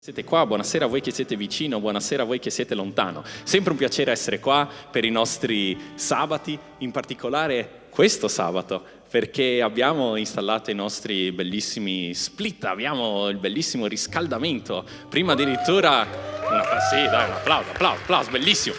Siete qua, buonasera a voi che siete vicino, buonasera a voi che siete lontano. Sempre un piacere essere qua per i nostri sabati, in particolare questo sabato, perché abbiamo installato i nostri bellissimi split, abbiamo il bellissimo riscaldamento. Prima addirittura, un applauso, bellissimo.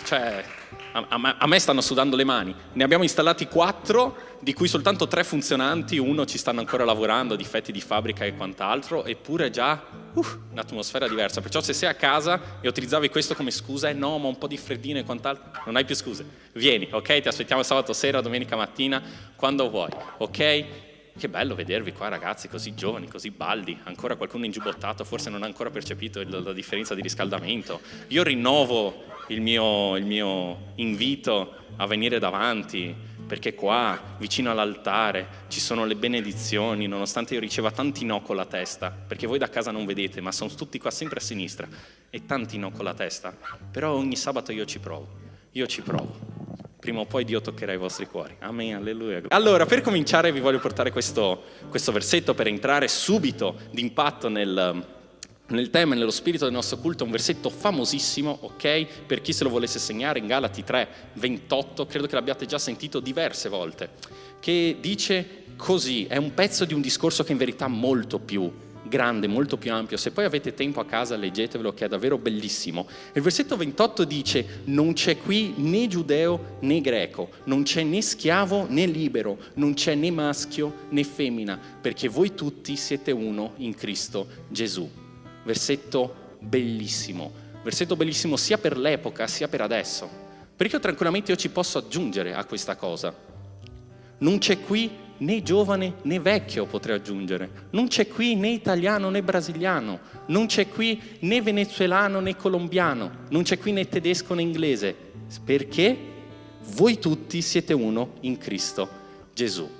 Cioè, a me stanno sudando le mani. Ne abbiamo installati 4, di cui soltanto 3 funzionanti, 1 ci stanno ancora lavorando, difetti di fabbrica e quant'altro, eppure già un'atmosfera diversa. Perciò se sei a casa e utilizzavi questo come scusa, no, ma un po' di freddino e quant'altro, non hai più scuse. Vieni, ok? Ti aspettiamo sabato sera, domenica mattina, quando vuoi, ok? Che bello vedervi qua ragazzi, così giovani, così baldi, ancora qualcuno ingiubbottato, forse non ha ancora percepito la differenza di riscaldamento. Io rinnovo il mio invito a venire davanti, perché qua, vicino all'altare, ci sono le benedizioni, nonostante io riceva tanti no con la testa, perché voi da casa non vedete, ma sono tutti qua sempre a sinistra, e tanti no con la testa, però ogni sabato io ci provo. Prima o poi Dio toccherà i vostri cuori. Amen, alleluia. Allora, per cominciare vi voglio portare questo versetto per entrare subito d'impatto nel tema e nello spirito del nostro culto, un versetto famosissimo, ok? Per chi se lo volesse segnare, in Galati 3:28, credo che l'abbiate già sentito diverse volte, che dice così, è un pezzo di un discorso che in verità è molto più grande, molto più ampio. Se poi avete tempo a casa leggetevelo, che è davvero bellissimo. Il versetto 28 dice: non c'è qui né giudeo né greco, non c'è né schiavo né libero, non c'è né maschio né femmina, perché voi tutti siete uno in Cristo Gesù. Versetto bellissimo sia per l'epoca sia per adesso, perché io ci posso aggiungere a questa cosa. Non c'è qui né giovane né vecchio, potrei aggiungere. Non c'è qui né italiano né brasiliano, non c'è qui né venezuelano né colombiano, non c'è qui né tedesco né inglese, perché voi tutti siete uno in Cristo Gesù.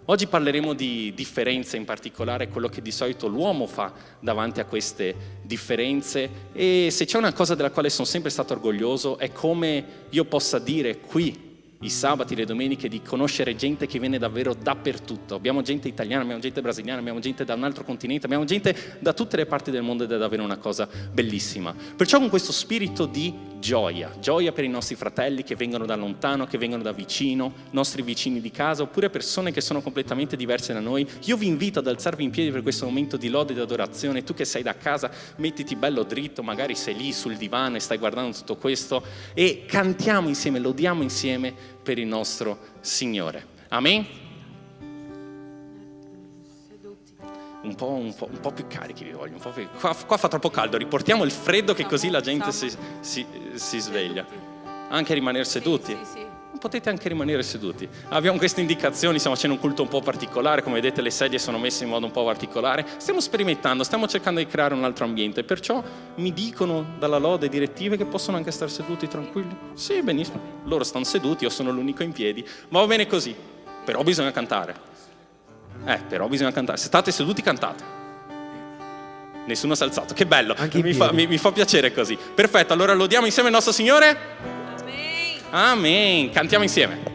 Oggi parleremo di differenze, in particolare quello che di solito l'uomo fa davanti a queste differenze, e se c'è una cosa della quale sono sempre stato orgoglioso è come io possa dire qui i sabati, le domeniche, di conoscere gente che viene davvero dappertutto. Abbiamo gente italiana, abbiamo gente brasiliana, abbiamo gente da un altro continente, abbiamo gente da tutte le parti del mondo, ed è davvero una cosa bellissima. Perciò con questo spirito di gioia per i nostri fratelli che vengono da lontano, che vengono da vicino, nostri vicini di casa, oppure persone che sono completamente diverse da noi, io vi invito ad alzarvi in piedi per questo momento di lode e di adorazione. Tu che sei da casa, mettiti bello dritto, magari sei lì sul divano e stai guardando tutto questo, e cantiamo insieme, lodiamo insieme per il nostro Signore. Amen? Un po' più carichi vi voglio, qua fa troppo caldo, riportiamo il freddo, che così la gente si sveglia. Anche rimanere seduti? Sì. Potete anche rimanere seduti. Abbiamo queste indicazioni, stiamo facendo un culto un po' particolare, come vedete le sedie sono messe in modo un po' particolare, stiamo sperimentando, stiamo cercando di creare un altro ambiente, perciò mi dicono dalla lode direttive che possono anche stare seduti tranquilli. Sì, benissimo, loro stanno seduti, io sono l'unico in piedi, ma va bene così, però bisogna cantare. Se state seduti cantate. Nessuno si è alzato, che bello, mi fa piacere così. Perfetto, allora lodiamo insieme il nostro Signore. Amen, cantiamo insieme.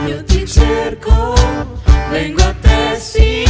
Io ti cerco, vengo a te, Signore.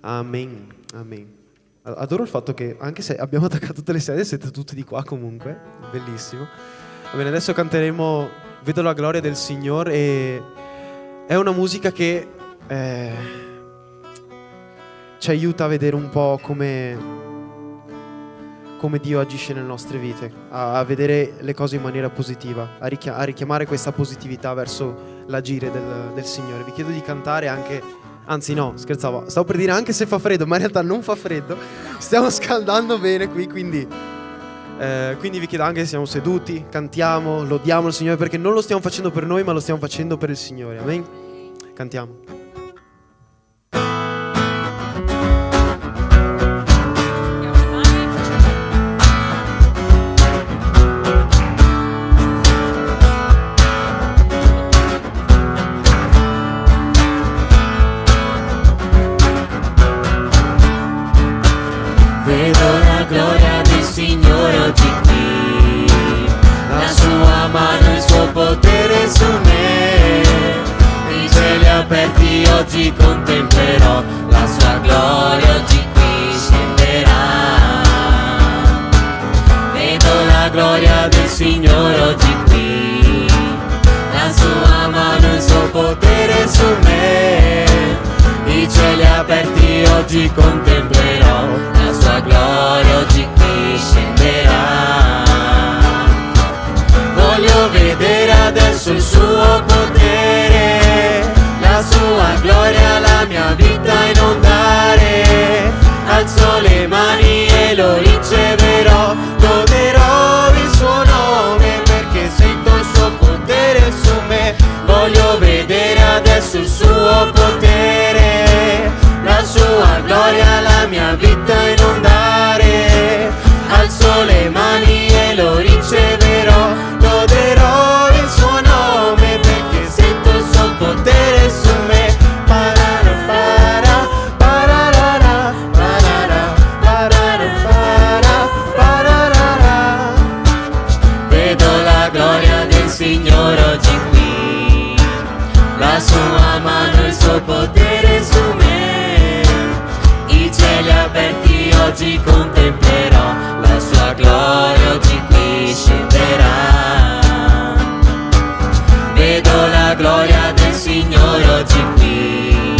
Amen, amen. Adoro il fatto che anche se abbiamo attaccato tutte le sedie siete tutti di qua comunque, bellissimo. Va bene, adesso canteremo Vedo la gloria del Signore e è una musica che ci aiuta a vedere un po' come Dio agisce nelle nostre vite, a vedere le cose in maniera positiva, a richiamare questa positività verso l'agire del Signore. Vi chiedo di cantare anche, anzi no, scherzavo, stavo per dire anche se fa freddo, ma in realtà non fa freddo, stiamo scaldando bene qui, quindi vi chiedo anche se siamo seduti, cantiamo, lodiamo il Signore, perché non lo stiamo facendo per noi, ma lo stiamo facendo per il Signore, amen? Cantiamo. Vedo la gloria del Signore oggi qui, la sua mano e il suo potere su me. I cieli aperti oggi contemplerò, la sua gloria oggi qui scenderà. Vedo la gloria del Signore oggi qui, la sua mano e il suo potere su me. I cieli aperti oggi contemplerò, la sua gloria oggi qui scenderà. Voglio vedere adesso il suo potere, la sua gloria la mia vita inondare. Alzo le mani e lo riceverò, loderò il suo nome perché sento il suo potere su me. Voglio vedere adesso il suo potere, la sua gloria la mia vita inondare. Alzo le mani e lo riceverò, loderò il suo nome perché sento il suo potere su me. Parara, para, pararara, parara, parara, para, pararara. Vedo la gloria del Signore oggi qui, la sua mano e il suo potere su me. I cieli aperti oggi contemplerò, la sua gloria oggi qui scenderà. Vedo la gloria del Signore oggi qui,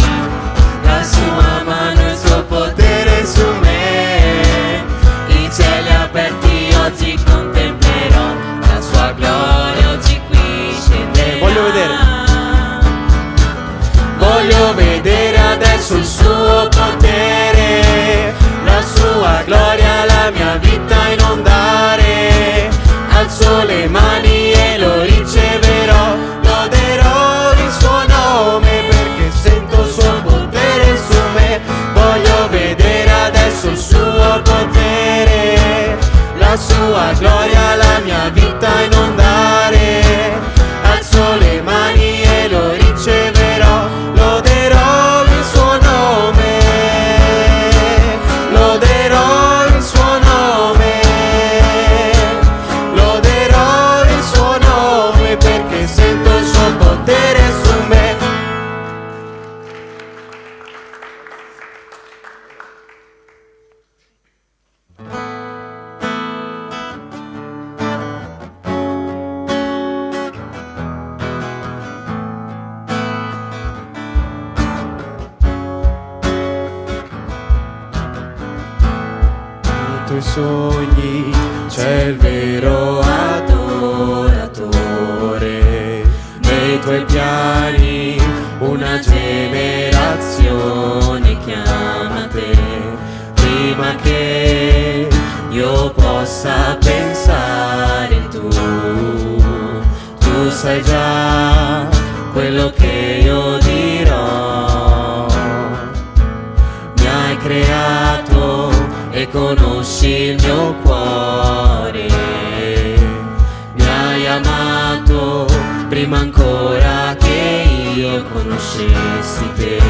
la sua mano e il suo potere su me. I cieli aperti oggi contemplerò, la sua gloria oggi qui scenderà. Voglio vedere adesso il suo potere, la sua gloria la mia vita inondare. Alzo le mani e lo riceverò, loderò il suo nome perché sento il suo potere su me. Voglio vedere adesso il suo potere, la sua gloria la mia vita inondare. Alzo le mani e lo riceverò, loderò il suo nome, loderò il suo nome, loderò il suo nome perché sento il suo potere su me. Nei tuoi sogni c'è il vero adoratore, nei tuoi piani una generazione chiama te. Prima che io possa pensare tu sai già quello che io dirò. Mi hai creato e conosci il mio cuore, mi hai amato prima ancora che io conoscessi te.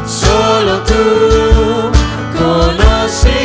Solo tu conosci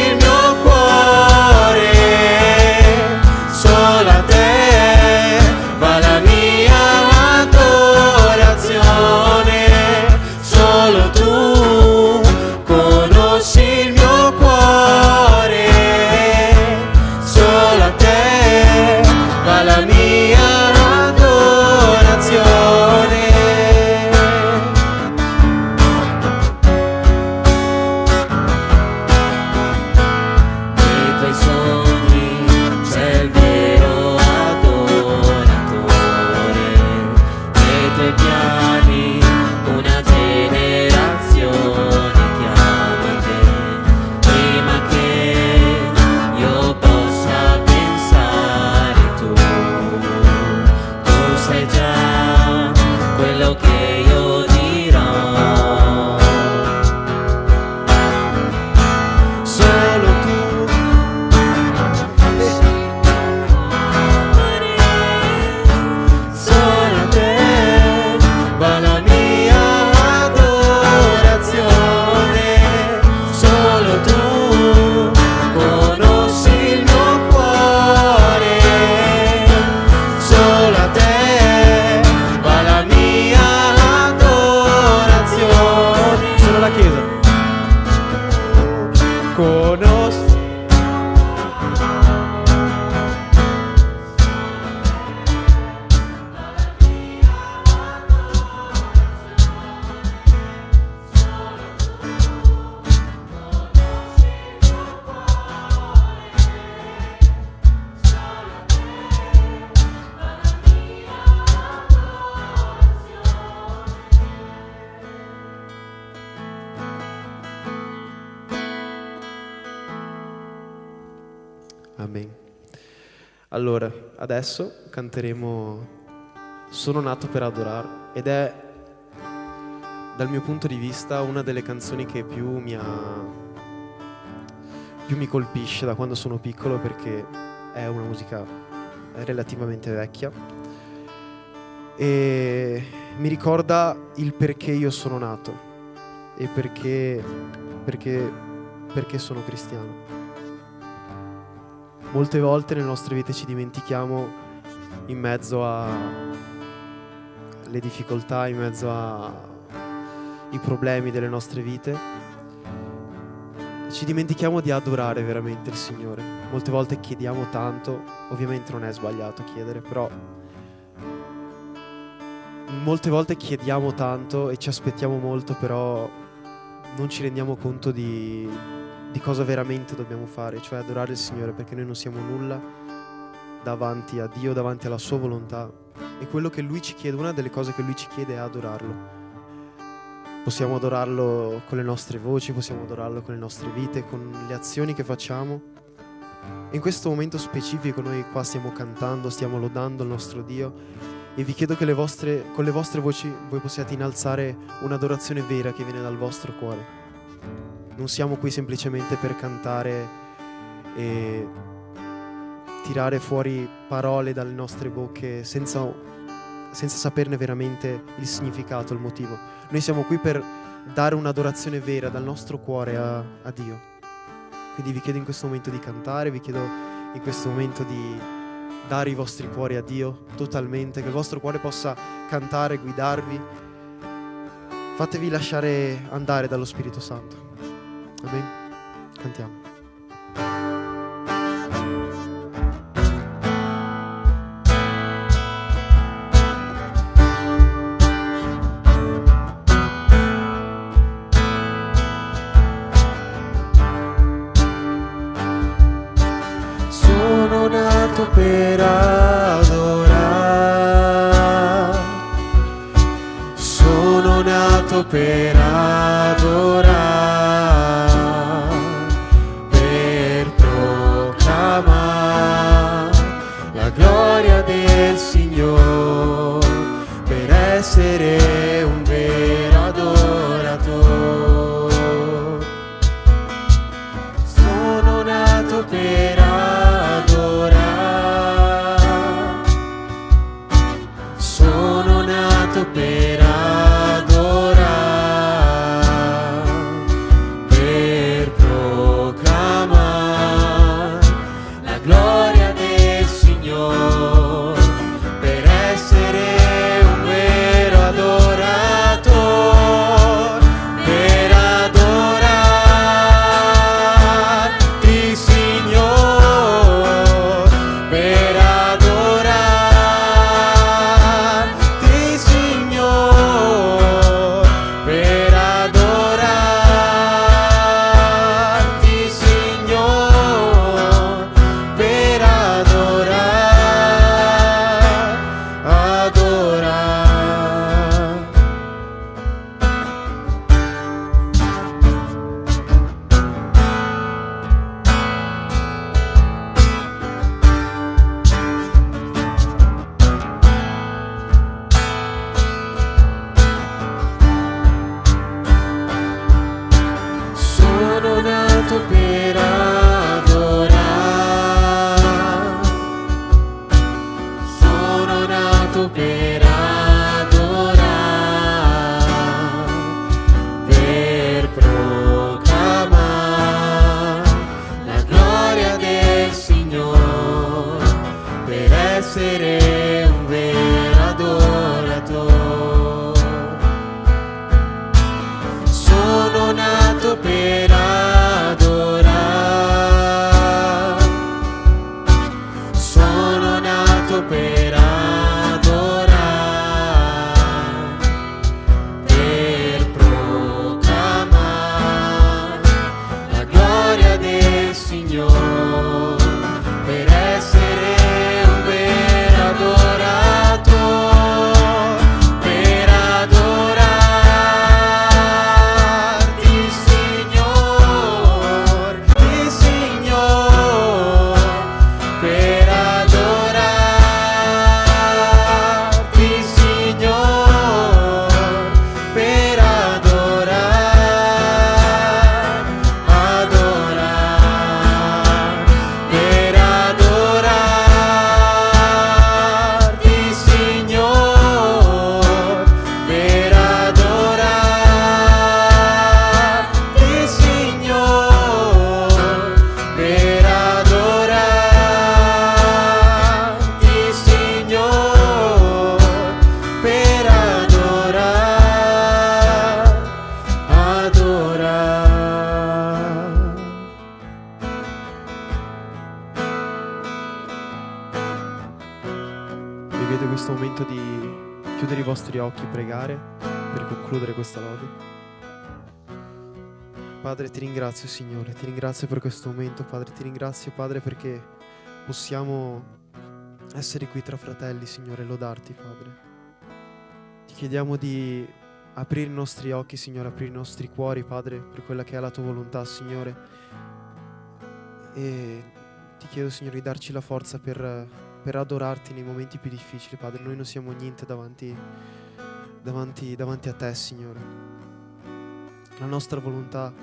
Amen. Allora, adesso canteremo Sono nato per adorare, ed è, dal mio punto di vista, una delle canzoni che più mi colpisce da quando sono piccolo, perché è una musica relativamente vecchia e mi ricorda il perché io sono nato e perché sono cristiano. Molte volte nelle nostre vite ci dimentichiamo, in mezzo alle difficoltà, in mezzo ai problemi delle nostre vite, ci dimentichiamo di adorare veramente il Signore. Molte volte chiediamo tanto, ovviamente non è sbagliato chiedere, però molte volte chiediamo tanto e ci aspettiamo molto, però non ci rendiamo conto di cosa veramente dobbiamo fare, cioè adorare il Signore, perché noi non siamo nulla davanti a Dio, davanti alla sua volontà, e quello che Lui ci chiede, una delle cose che Lui ci chiede è adorarlo. Possiamo adorarlo con le nostre voci, possiamo adorarlo con le nostre vite, con le azioni che facciamo. E in questo momento specifico noi qua stiamo cantando, stiamo lodando il nostro Dio, e vi chiedo che con le vostre voci voi possiate innalzare un'adorazione vera che viene dal vostro cuore. Non siamo qui semplicemente per cantare e tirare fuori parole dalle nostre bocche senza saperne veramente il significato, il motivo. Noi siamo qui per dare un'adorazione vera dal nostro cuore a Dio. Quindi vi chiedo in questo momento di cantare, vi chiedo in questo momento di dare i vostri cuori a Dio totalmente, che il vostro cuore possa cantare, guidarvi. Fatevi lasciare andare dallo Spirito Santo. Amen. Cantiamo. Sono nato per adorare, sono nato per adorare, per proclamare la gloria del Signore, per essere un vero adoratore. Sono nato per sono nato per adorare, per proclamare la gloria del Signore, per essere un vero adoratore, per adorarti, Signore, per adorarti, Signore, per adorarti, Signore, per adorare. Sono nato per adorare, sono nato per adorare, per proclamare la gloria del Signore, per essere un vero adoratore. Sono nato per adorare, sono nato per adorare, per proclamare la gloria del Signore, per essere un vero adoratore, per adorarti, Signore, adora. Vi vedo questo momento di chiudere i vostri occhi e pregare per concludere questa lode. Padre, ti ringrazio, Signore, ti ringrazio per questo momento, Padre, ti ringrazio, Padre, perché possiamo essere qui tra fratelli, Signore, e lodarti, Padre. Ti chiediamo di aprire i nostri occhi, Signore, aprire i nostri cuori, Padre, per quella che è la tua volontà, Signore. E ti chiedo, Signore, di darci la forza per adorarti nei momenti più difficili, Padre. Noi non siamo niente davanti a te, Signore. La nostra volontà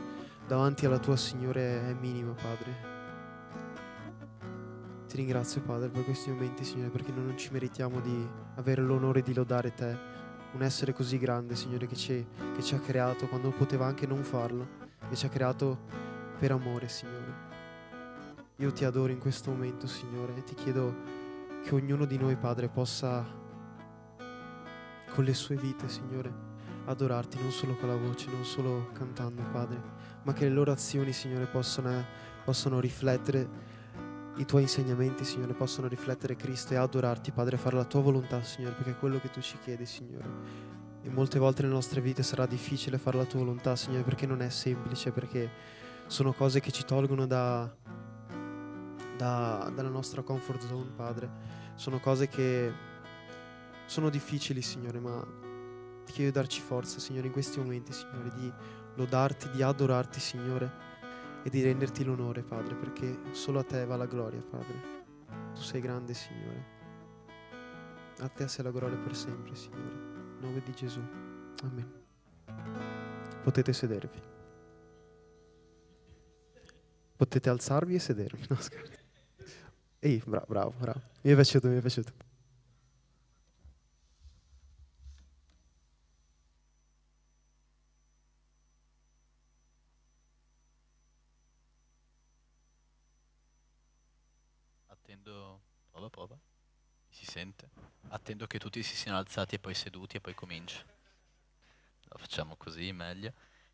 davanti alla tua, Signore, è minima, Padre. Ti ringrazio, Padre, per questi momenti, Signore, perché noi non ci meritiamo di avere l'onore di lodare te, un essere così grande, Signore, che ci ha creato quando poteva anche non farlo, e ci ha creato per amore, Signore. Io ti adoro in questo momento, Signore, e ti chiedo che ognuno di noi, Padre, possa con le sue vite, Signore, adorarti, non solo con la voce, non solo cantando, Padre, ma che le loro azioni, Signore, possano riflettere i tuoi insegnamenti, Signore, possono riflettere Cristo e adorarti, Padre, fare la tua volontà, Signore, perché è quello che tu ci chiedi, Signore. E molte volte nelle nostre vite sarà difficile fare la tua volontà, Signore, perché non è semplice, perché sono cose che ci tolgono dalla nostra comfort zone, Padre. Sono cose che sono difficili, Signore, ma ti chiedo di darci forza, Signore, in questi momenti, Signore, di lodarti, di adorarti, Signore, e di renderti l'onore, Padre, perché solo a te va la gloria, Padre. Tu sei grande, Signore. A te sia la gloria per sempre, Signore. Nel nome di Gesù. Amen. Potete sedervi. Potete alzarvi e sedervi. No, scherzo. Ehi, bravo. Mi è piaciuto. Prova. Si sente? Attendo che tutti si siano alzati e poi seduti e poi comincio. Lo facciamo così, meglio.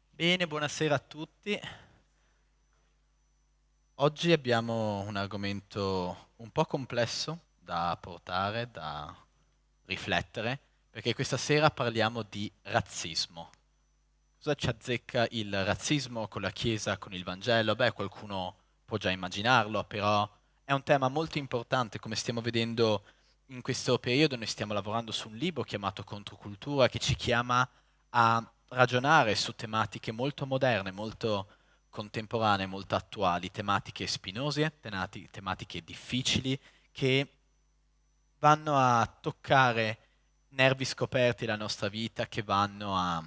Bene, buonasera a tutti. Oggi abbiamo un argomento un po' complesso da portare, da riflettere, perché questa sera parliamo di razzismo. Cosa ci azzecca il razzismo con la Chiesa, con il Vangelo? Beh, qualcuno può già immaginarlo, però è un tema molto importante, come stiamo vedendo in questo periodo. Noi stiamo lavorando su un libro chiamato Controcultura, che ci chiama a ragionare su tematiche molto moderne, molto contemporanee, molto attuali, tematiche spinose, tematiche difficili, che vanno a toccare nervi scoperti della nostra vita, che vanno a,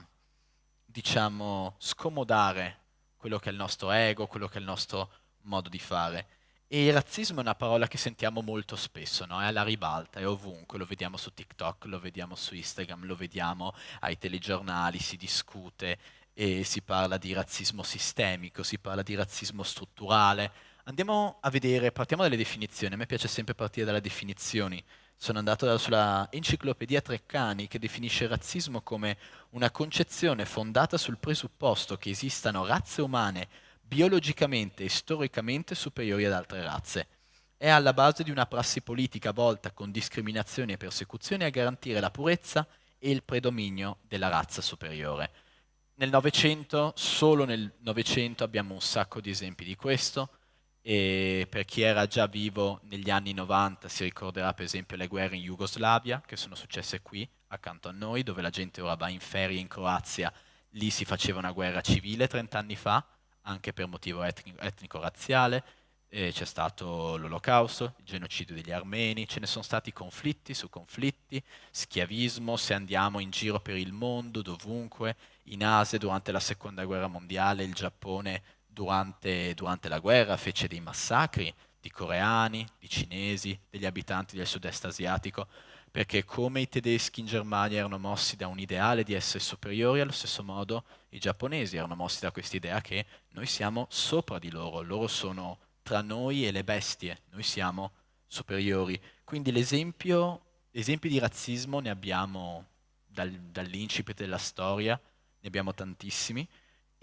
diciamo, scomodare quello che è il nostro ego, quello che è il nostro modo di fare. E il razzismo è una parola che sentiamo molto spesso, no? È alla ribalta, è ovunque, lo vediamo su TikTok, lo vediamo su Instagram, lo vediamo ai telegiornali, si discute e si parla di razzismo sistemico, si parla di razzismo strutturale. Andiamo a vedere, partiamo dalle definizioni. A me piace sempre partire dalle definizioni. Sono andato sulla Enciclopedia Treccani, che definisce il razzismo come una concezione fondata sul presupposto che esistano razze umane biologicamente e storicamente superiori ad altre razze. È alla base di una prassi politica volta con discriminazioni e persecuzioni a garantire la purezza e il predominio della razza superiore. Nel Novecento, solo nel Novecento, abbiamo un sacco di esempi di questo, e per chi era già vivo negli anni 90 si ricorderà per esempio le guerre in Jugoslavia, che sono successe qui, accanto a noi, dove la gente ora va in ferie in Croazia. Lì si faceva una guerra civile 30 anni fa, anche per motivo etnico-razziale. C'è stato l'Olocausto, il genocidio degli armeni, ce ne sono stati conflitti su conflitti, schiavismo. Se andiamo in giro per il mondo, dovunque, in Asia durante la seconda guerra mondiale, il Giappone durante la guerra fece dei massacri di coreani, di cinesi, degli abitanti del sud-est asiatico, perché come i tedeschi in Germania erano mossi da un ideale di essere superiori, allo stesso modo i giapponesi erano mossi da quest'idea che noi siamo sopra di loro sono tra noi e le bestie, noi siamo superiori. Quindi esempi di razzismo ne abbiamo dall'incipit della storia, ne abbiamo tantissimi,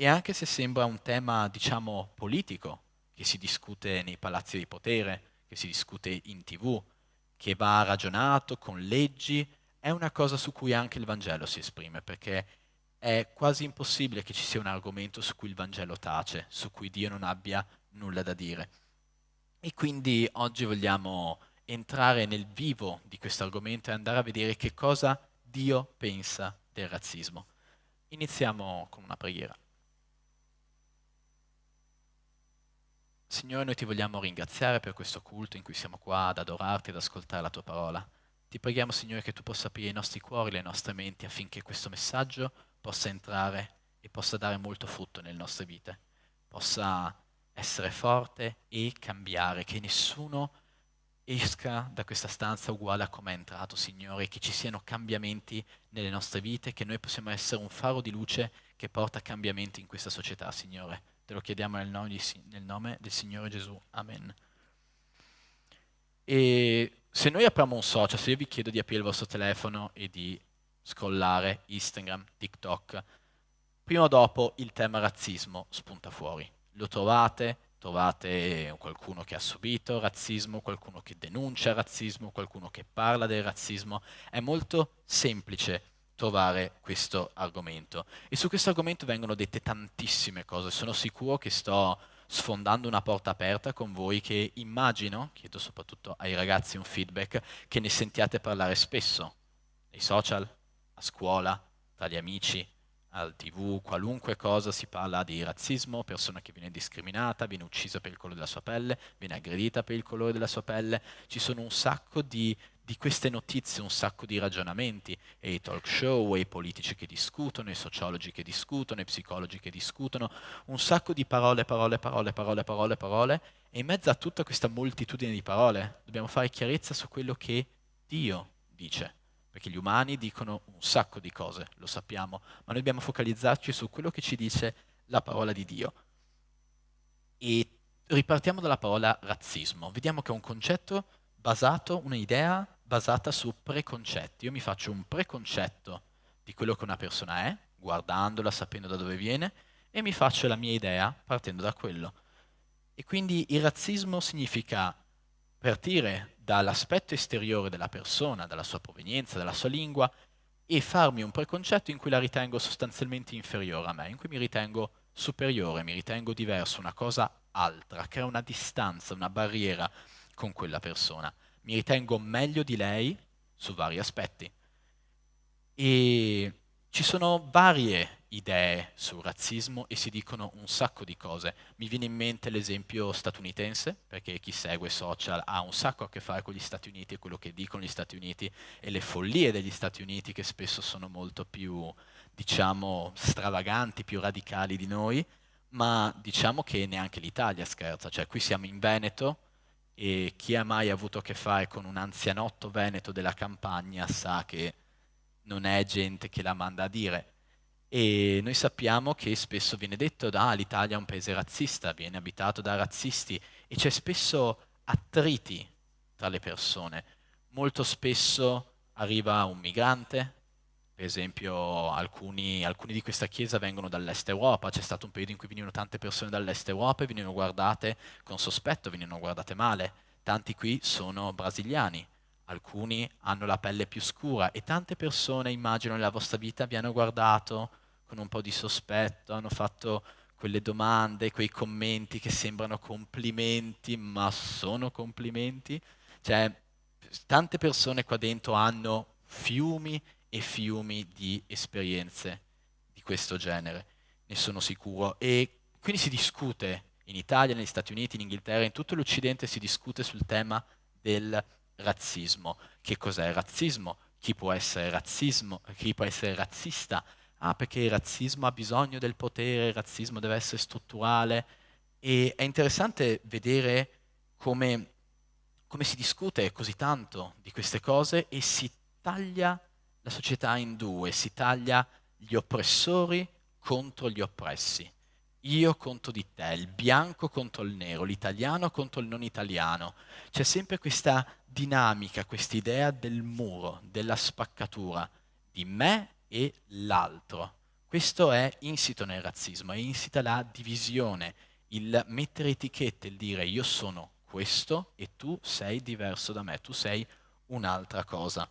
E anche se sembra un tema, diciamo, politico, che si discute nei palazzi di potere, che si discute in TV, che va ragionato con leggi, è una cosa su cui anche il Vangelo si esprime, perché è quasi impossibile che ci sia un argomento su cui il Vangelo tace, su cui Dio non abbia nulla da dire. E quindi oggi vogliamo entrare nel vivo di questo argomento e andare a vedere che cosa Dio pensa del razzismo. Iniziamo con una preghiera. Signore, noi ti vogliamo ringraziare per questo culto in cui siamo qua ad adorarti, ad ascoltare la tua parola. Ti preghiamo, Signore, che tu possa aprire i nostri cuori, le nostre menti, affinché questo messaggio possa entrare e possa dare molto frutto nelle nostre vite, possa essere forte e cambiare, che nessuno esca da questa stanza uguale a come è entrato, Signore, che ci siano cambiamenti nelle nostre vite, che noi possiamo essere un faro di luce che porta cambiamenti in questa società, Signore. Te lo chiediamo nel nome del Signore Gesù. Amen. E se noi apriamo un social, se io vi chiedo di aprire il vostro telefono e di scrollare Instagram, TikTok, prima o dopo il tema razzismo spunta fuori. Lo trovate qualcuno che ha subito razzismo, qualcuno che denuncia razzismo, qualcuno che parla del razzismo. È molto semplice trovare questo argomento. E su questo argomento vengono dette tantissime cose. Sono sicuro che sto sfondando una porta aperta con voi che immagino, chiedo soprattutto ai ragazzi un feedback, che ne sentiate parlare spesso, nei social, a scuola, tra gli amici, al TV, qualunque cosa si parla di razzismo, persona che viene discriminata, viene uccisa per il colore della sua pelle, viene aggredita per il colore della sua pelle. Ci sono un sacco di queste notizie, un sacco di ragionamenti, e i talk show, e i politici che discutono, i sociologi che discutono, i psicologi che discutono, un sacco di parole, e in mezzo a tutta questa moltitudine di parole dobbiamo fare chiarezza su quello che Dio dice. Perché gli umani dicono un sacco di cose, lo sappiamo, ma noi dobbiamo focalizzarci su quello che ci dice la parola di Dio. E ripartiamo dalla parola razzismo. Vediamo che è un concetto basato, un'idea basata su preconcetti. Io mi faccio un preconcetto di quello che una persona è, guardandola, sapendo da dove viene, e mi faccio la mia idea partendo da quello. E quindi il razzismo significa partire dall'aspetto esteriore della persona, dalla sua provenienza, dalla sua lingua, e farmi un preconcetto in cui la ritengo sostanzialmente inferiore a me, in cui mi ritengo superiore, mi ritengo diverso, una cosa altra, crea una distanza, una barriera con quella persona. Mi ritengo meglio di lei su vari aspetti. E ci sono varie idee sul razzismo e si dicono un sacco di cose. Mi viene in mente l'esempio statunitense, perché chi segue social ha un sacco a che fare con gli Stati Uniti e quello che dicono gli Stati Uniti e le follie degli Stati Uniti, che spesso sono molto più, diciamo, stravaganti, più radicali di noi, ma diciamo che neanche l'Italia scherza. Cioè, qui siamo in Veneto e chi ha mai avuto a che fare con un anzianotto veneto della campagna sa che non è gente che la manda a dire. E noi sappiamo che spesso viene detto che l'Italia è un paese razzista, viene abitato da razzisti, e c'è spesso attriti tra le persone. Molto spesso arriva un migrante, per esempio alcuni di questa chiesa vengono dall'est Europa, c'è stato un periodo in cui venivano tante persone dall'est Europa e venivano guardate con sospetto, venivano guardate male. Tanti qui sono brasiliani, alcuni hanno la pelle più scura, e tante persone, immagino, nella vostra vita vi hanno guardato con un po' di sospetto, hanno fatto quelle domande, quei commenti che sembrano complimenti, ma sono complimenti. Cioè, tante persone qua dentro hanno fiumi e fiumi di esperienze di questo genere, ne sono sicuro. E quindi si discute in Italia, negli Stati Uniti, in Inghilterra, in tutto l'Occidente si discute sul tema del razzismo. Che cos'è il razzismo? Chi può essere razzista? Perché il razzismo ha bisogno del potere, il razzismo deve essere strutturale. E è interessante vedere come si discute così tanto di queste cose e si taglia la società in due, si taglia gli oppressori contro gli oppressi. Io contro di te, il bianco contro il nero, l'italiano contro il non italiano. C'è sempre questa dinamica, quest'idea del muro, della spaccatura, di me e l'altro. Questo è insito nel razzismo, è insita la divisione, il mettere etichette, il dire io sono questo e tu sei diverso da me, tu sei un'altra cosa.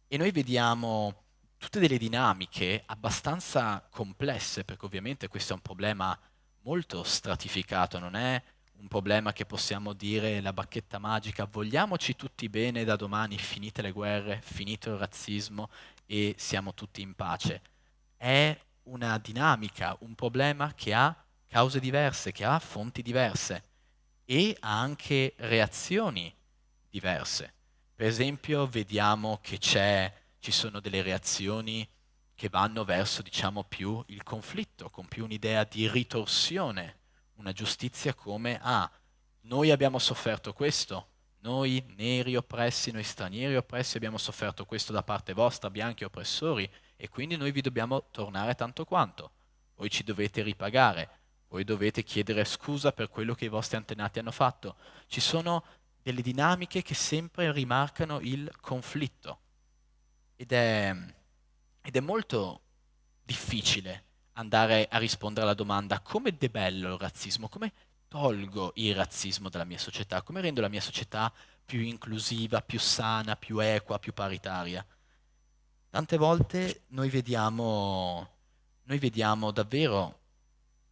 E noi vediamo tutte delle dinamiche abbastanza complesse, perché ovviamente questo è un problema molto stratificato, non è un problema che possiamo dire la bacchetta magica, vogliamoci tutti bene da domani, finite le guerre, finito il razzismo e siamo tutti in pace. È una dinamica, un problema che ha cause diverse, che ha fonti diverse e ha anche reazioni diverse. Per esempio, vediamo che ci sono delle reazioni che vanno verso, diciamo, più il conflitto, con più un'idea di ritorsione, una giustizia come, noi abbiamo sofferto questo, noi neri oppressi, noi stranieri oppressi abbiamo sofferto questo da parte vostra, bianchi oppressori, e quindi noi vi dobbiamo tornare tanto quanto. Voi ci dovete ripagare, voi dovete chiedere scusa per quello che i vostri antenati hanno fatto. Ci sono delle dinamiche che sempre rimarcano il conflitto ed è molto difficile andare a rispondere alla domanda come debello il razzismo, come tolgo il razzismo dalla mia società, come rendo la mia società più inclusiva, più sana, più equa, più paritaria. Tante volte noi vediamo davvero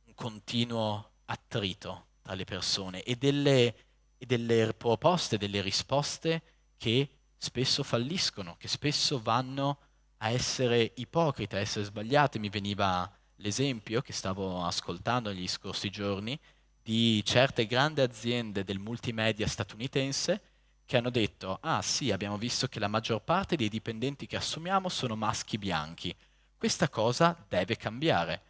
un continuo attrito tra le persone e delle proposte, delle risposte che spesso falliscono, che spesso vanno a essere ipocrite, a essere sbagliate. Mi veniva l'esempio che stavo ascoltando negli scorsi giorni di certe grandi aziende del multimedia statunitense che hanno detto, sì, abbiamo visto che la maggior parte dei dipendenti che assumiamo sono maschi bianchi, questa cosa deve cambiare.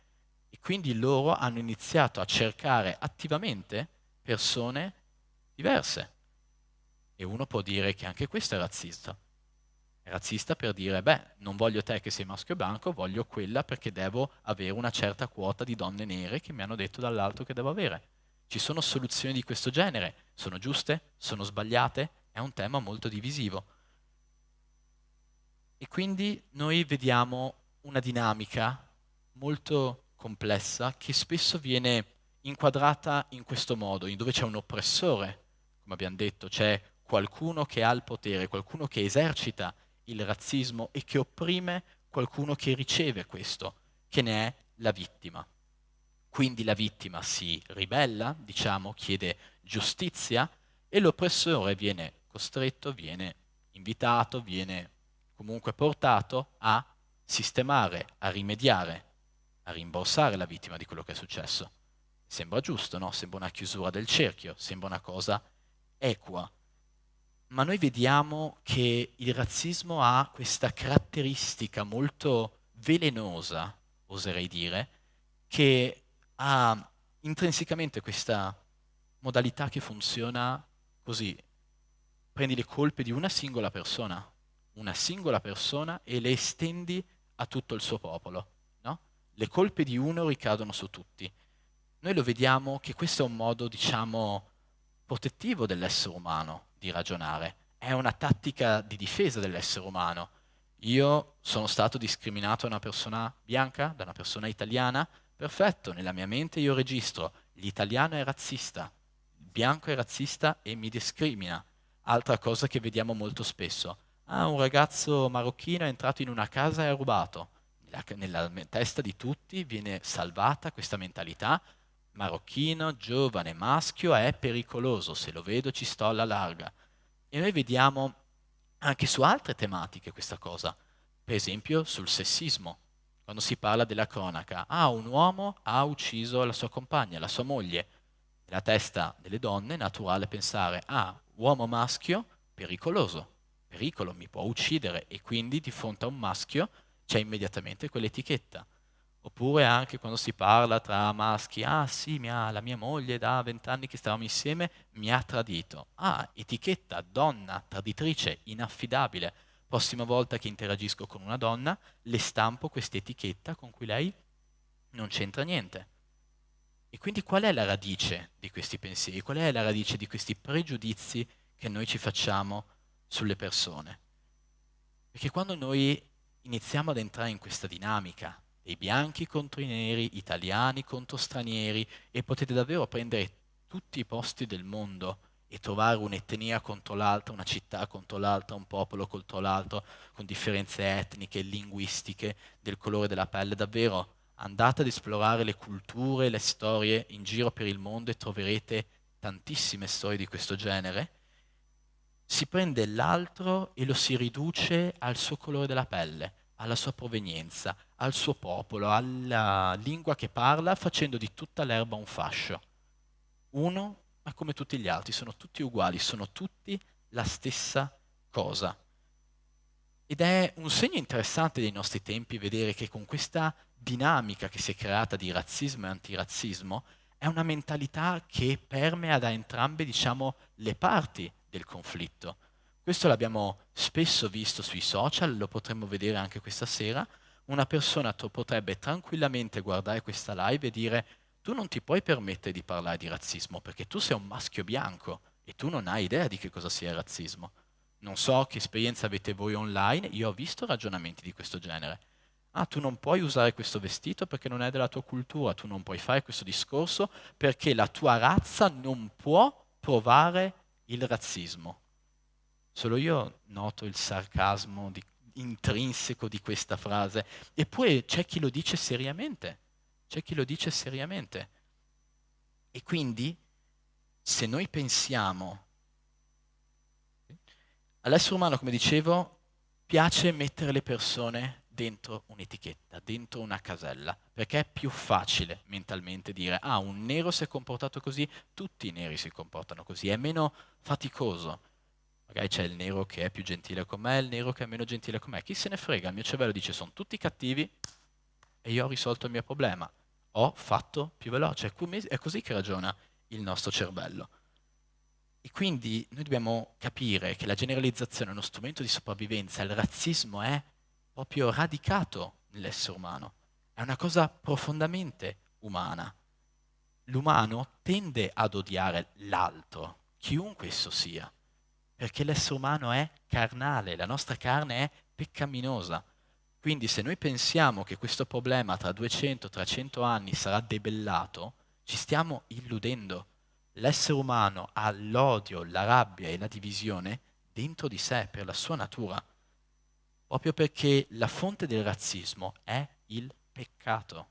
E quindi loro hanno iniziato a cercare attivamente persone diverse. E uno può dire che anche questo è razzista. È razzista per dire, non voglio te che sei maschio bianco, voglio quella perché devo avere una certa quota di donne nere che mi hanno detto dall'alto che devo avere. Ci sono soluzioni di questo genere, sono giuste, sono sbagliate, è un tema molto divisivo. E quindi noi vediamo una dinamica molto complessa che spesso viene inquadrata in questo modo, in dove c'è un oppressore, come abbiamo detto, c'è qualcuno che ha il potere, qualcuno che esercita il razzismo e che opprime qualcuno che riceve questo, che ne è la vittima. Quindi la vittima si ribella, diciamo, chiede giustizia e l'oppressore viene costretto, viene invitato, viene comunque portato a sistemare, a rimediare, a rimborsare la vittima di quello che è successo. Sembra giusto, no? Sembra una chiusura del cerchio, sembra una cosa equa. Ma noi vediamo che il razzismo ha questa caratteristica molto velenosa, oserei dire, che ha intrinsecamente questa modalità che funziona così. Prendi le colpe di una singola persona e le estendi a tutto il suo popolo, no? Le colpe di uno ricadono su tutti. Noi lo vediamo che questo è un modo, diciamo, protettivo dell'essere umano di ragionare. È una tattica di difesa dell'essere umano. Io sono stato discriminato da una persona bianca, da una persona italiana, perfetto, nella mia mente io registro, l'italiano è razzista, il bianco è razzista e mi discrimina. Altra cosa che vediamo molto spesso. Un ragazzo marocchino è entrato in una casa e ha rubato. Nella testa di tutti viene salvata questa mentalità. Marocchino, giovane, maschio, è pericoloso, se lo vedo ci sto alla larga. E noi vediamo anche su altre tematiche questa cosa, per esempio sul sessismo, quando si parla della cronaca. Un uomo ha ucciso la sua compagna, la sua moglie. Nella testa delle donne è naturale pensare, uomo maschio, pericoloso, pericolo, mi può uccidere, e quindi di fronte a un maschio c'è immediatamente quell'etichetta. Oppure anche quando si parla tra maschi, sì, la mia moglie da 20 anni che stavamo insieme mi ha tradito. Etichetta, donna, traditrice, inaffidabile. Prossima volta che interagisco con una donna, le stampo questa etichetta con cui lei non c'entra niente. E quindi qual è la radice di questi pensieri? Qual è la radice di questi pregiudizi che noi ci facciamo sulle persone? Perché quando noi iniziamo ad entrare in questa dinamica dei bianchi contro i neri, italiani contro stranieri, e potete davvero prendere tutti i posti del mondo e trovare un'etnia contro l'altra, una città contro l'altra, un popolo contro l'altro, con differenze etniche, linguistiche, del colore della pelle. Davvero, andate ad esplorare le culture, le storie in giro per il mondo e troverete tantissime storie di questo genere. Si prende l'altro e lo si riduce al suo colore della pelle, alla sua provenienza, al suo popolo, alla lingua che parla, facendo di tutta l'erba un fascio. Uno, ma come tutti gli altri, sono tutti uguali, sono tutti la stessa cosa. Ed è un segno interessante dei nostri tempi vedere che con questa dinamica che si è creata di razzismo e antirazzismo è una mentalità che permea da entrambe, diciamo, le parti del conflitto. Questo l'abbiamo spesso visto sui social, lo potremmo vedere anche questa sera. Una persona potrebbe tranquillamente guardare questa live e dire: tu non ti puoi permettere di parlare di razzismo perché tu sei un maschio bianco e tu non hai idea di che cosa sia il razzismo. Non so che esperienza avete voi online, io ho visto ragionamenti di questo genere. Ah, tu non puoi usare questo vestito perché non è della tua cultura, tu non puoi fare questo discorso perché la tua razza non può provare il razzismo. Solo io noto il sarcasmo intrinseco di questa frase. Eppure c'è chi lo dice seriamente. C'è chi lo dice seriamente. E quindi, se noi pensiamo all'essere umano, come dicevo, piace mettere le persone dentro un'etichetta, dentro una casella, perché è più facile mentalmente dire: ah, un nero si è comportato così, tutti i neri si comportano così, è meno faticoso. Magari c'è il nero che è più gentile con me, il nero che è meno gentile con me. Chi se ne frega? Il mio cervello dice: sono tutti cattivi e io ho risolto il mio problema. Ho fatto più veloce. È così che ragiona il nostro cervello. E quindi noi dobbiamo capire che la generalizzazione è uno strumento di sopravvivenza. Il razzismo è proprio radicato nell'essere umano. È una cosa profondamente umana. L'umano tende ad odiare l'altro, chiunque esso sia, perché l'essere umano è carnale, la nostra carne è peccaminosa. Quindi se noi pensiamo che questo problema tra 200-300 anni sarà debellato, ci stiamo illudendo. L'essere umano ha l'odio, la rabbia e la divisione dentro di sé per la sua natura, proprio perché la fonte del razzismo è il peccato.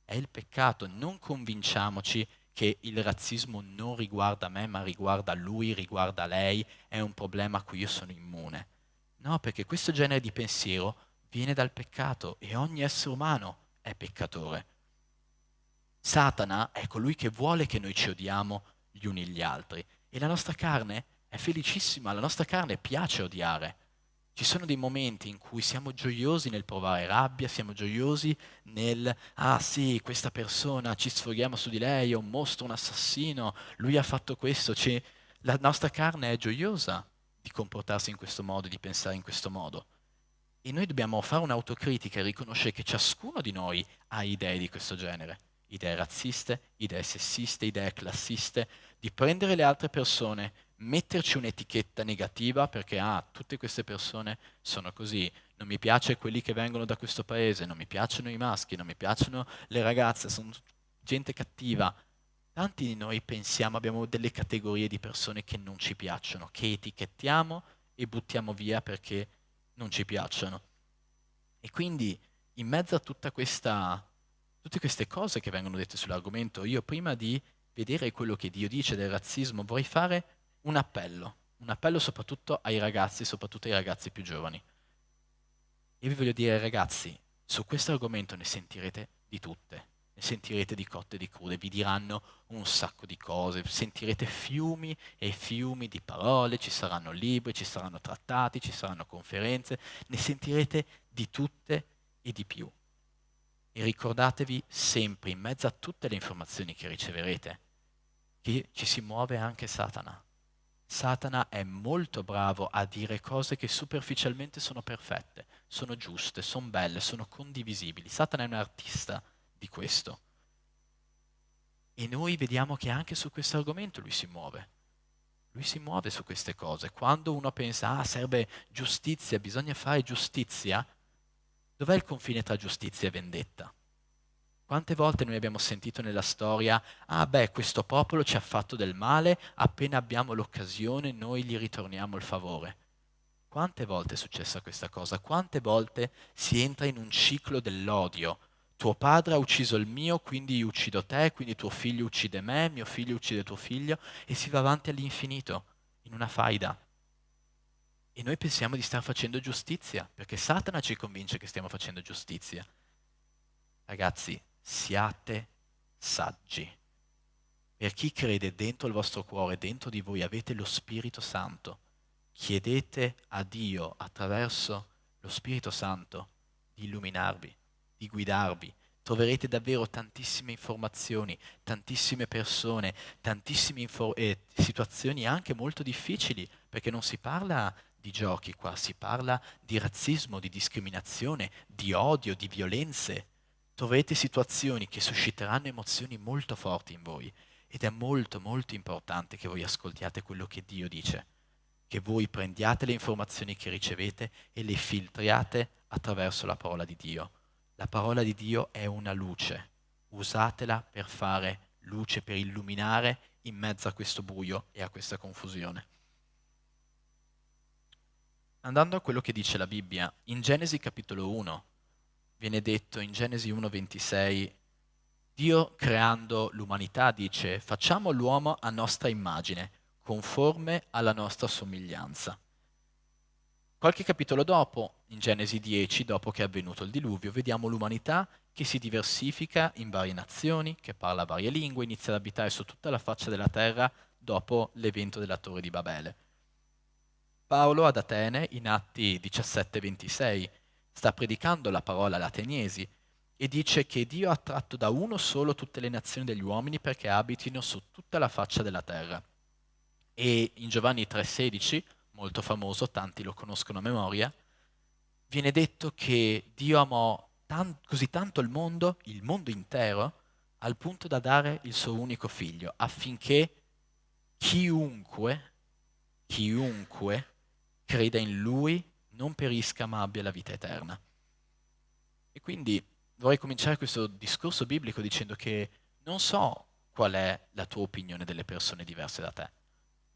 È il peccato. Non convinciamoci che il razzismo non riguarda me, ma riguarda lui, riguarda lei, è un problema a cui io sono immune. No, perché questo genere di pensiero viene dal peccato e ogni essere umano è peccatore. Satana è colui che vuole che noi ci odiamo gli uni gli altri e la nostra carne è felicissima, la nostra carne piace odiare. Ci sono dei momenti in cui siamo gioiosi nel provare rabbia, siamo gioiosi nel ah sì, questa persona, ci sfoghiamo su di lei, è un mostro, un assassino, lui ha fatto questo. La nostra carne è gioiosa di comportarsi in questo modo, di pensare in questo modo. E noi dobbiamo fare un'autocritica e riconoscere che ciascuno di noi ha idee di questo genere. Idee razziste, idee sessiste, idee classiste, di prendere le altre persone, metterci un'etichetta negativa perché tutte queste persone sono così, non mi piace quelli che vengono da questo paese, non mi piacciono i maschi, non mi piacciono le ragazze, sono gente cattiva. Tanti di noi pensiamo, abbiamo delle categorie di persone che non ci piacciono, che etichettiamo e buttiamo via perché non ci piacciono. E quindi in mezzo a tutte queste cose che vengono dette sull'argomento, io prima di vedere quello che Dio dice del razzismo vorrei fare un appello soprattutto ai ragazzi, soprattutto ai ragazzi più giovani. E vi voglio dire, ragazzi, su questo argomento ne sentirete di tutte, ne sentirete di cotte e di crude, vi diranno un sacco di cose, sentirete fiumi e fiumi di parole, ci saranno libri, ci saranno trattati, ci saranno conferenze, ne sentirete di tutte e di più. E ricordatevi sempre, in mezzo a tutte le informazioni che riceverete, che ci si muove anche Satana. Satana è molto bravo a dire cose che superficialmente sono perfette, sono giuste, sono belle, sono condivisibili. Satana è un artista di questo. E noi vediamo che anche su questo argomento lui si muove. Lui si muove su queste cose. Quando uno pensa, serve giustizia, bisogna fare giustizia, Dov'è il confine tra giustizia e vendetta? Quante volte noi abbiamo sentito nella storia, ah beh, questo popolo ci ha fatto del male, appena abbiamo l'occasione noi gli ritorniamo il favore. Quante volte è successa questa cosa? Quante volte si entra in un ciclo dell'odio? Tuo padre ha ucciso il mio, quindi io uccido te, quindi tuo figlio uccide me, mio figlio uccide tuo figlio, e si va avanti all'infinito, in una faida. E noi pensiamo di star facendo giustizia, perché Satana ci convince che stiamo facendo giustizia. Ragazzi, siate saggi. Per chi crede dentro il vostro cuore, dentro di voi avete lo Spirito Santo. Chiedete a Dio attraverso lo Spirito Santo di illuminarvi, di guidarvi. Troverete davvero tantissime informazioni, tantissime persone, tantissime situazioni anche molto difficili, perché non si parla di giochi qua, si parla di razzismo, di discriminazione, di odio, di violenze. Troverete situazioni che susciteranno emozioni molto forti in voi ed è molto molto importante che voi ascoltiate quello che Dio dice, che voi prendiate le informazioni che ricevete e le filtriate attraverso la parola di Dio. La parola di Dio è una luce, usatela per fare luce, per illuminare in mezzo a questo buio e a questa confusione. Andando a quello che dice la Bibbia, in Genesi capitolo 1, viene detto in Genesi 1,26, Dio creando l'umanità dice, facciamo l'uomo a nostra immagine, conforme alla nostra somiglianza. Qualche capitolo dopo, in Genesi 10, dopo che è avvenuto il diluvio, vediamo l'umanità che si diversifica in varie nazioni, che parla varie lingue, inizia ad abitare su tutta la faccia della terra dopo l'evento della Torre di Babele. Paolo ad Atene, in Atti 17-26, sta predicando la parola agli ateniesi e dice che Dio ha tratto da uno solo tutte le nazioni degli uomini perché abitino su tutta la faccia della terra. E in Giovanni 3,16, molto famoso, tanti lo conoscono a memoria, viene detto che Dio amò così tanto il mondo intero, al punto da dare il suo unico figlio, affinché chiunque creda in Lui non perisca ma abbia la vita eterna. E quindi vorrei cominciare questo discorso biblico dicendo che non so qual è la tua opinione delle persone diverse da te.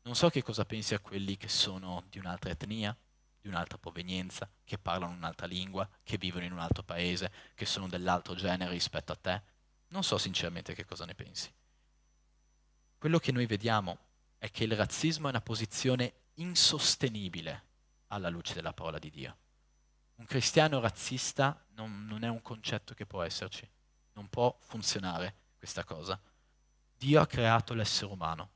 Non so che cosa pensi a quelli che sono di un'altra etnia, di un'altra provenienza, che parlano un'altra lingua, che vivono in un altro paese, che sono dell'altro genere rispetto a te. Non so sinceramente che cosa ne pensi. Quello che noi vediamo è che il razzismo è una posizione insostenibile alla luce della parola di Dio. Un cristiano razzista non è un concetto che può esserci, non può funzionare questa cosa. Dio ha creato l'essere umano,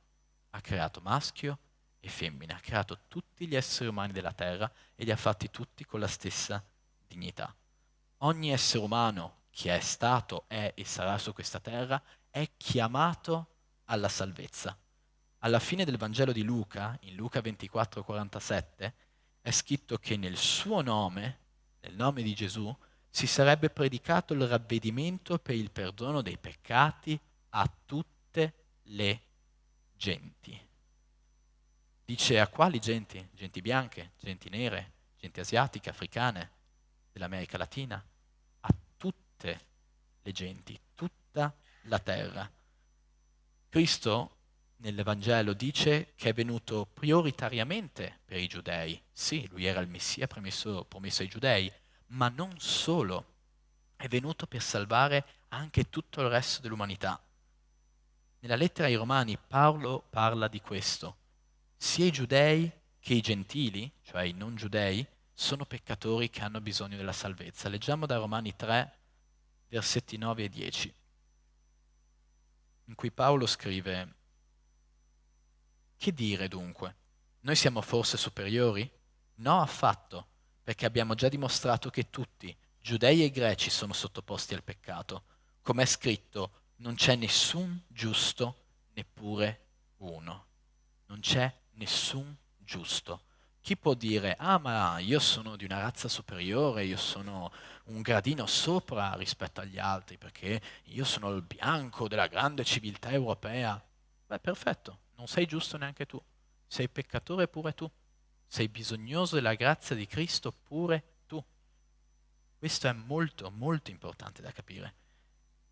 ha creato maschio e femmina, ha creato tutti gli esseri umani della terra e li ha fatti tutti con la stessa dignità. Ogni essere umano che è stato, è e sarà su questa terra è chiamato alla salvezza. Alla fine del Vangelo di Luca, in Luca 24,47, è scritto che nel suo nome, nel nome di Gesù, si sarebbe predicato il ravvedimento per il perdono dei peccati a tutte le genti. Dice a quali genti? Genti bianche, genti nere, genti asiatiche, africane, dell'America Latina, a tutte le genti, tutta la terra. Cristo nel Vangelo dice che è venuto prioritariamente per i giudei. Sì, lui era il Messia promesso ai giudei, ma non solo. È venuto per salvare anche tutto il resto dell'umanità. Nella lettera ai Romani Paolo parla di questo. Sia i giudei che i gentili, cioè i non giudei, sono peccatori che hanno bisogno della salvezza. Leggiamo da Romani 3, versetti 9 e 10, in cui Paolo scrive: che dire dunque? Noi siamo forse superiori? No, affatto, perché abbiamo già dimostrato che tutti, giudei e greci, sono sottoposti al peccato. Come è scritto, non c'è nessun giusto, neppure uno. Non c'è nessun giusto. Chi può dire, ah ma io sono di una razza superiore, io sono un gradino sopra rispetto agli altri, perché io sono il bianco della grande civiltà europea? Beh, perfetto, non sei giusto neanche tu, sei peccatore pure tu, sei bisognoso della grazia di Cristo pure tu. Questo è molto, molto importante da capire,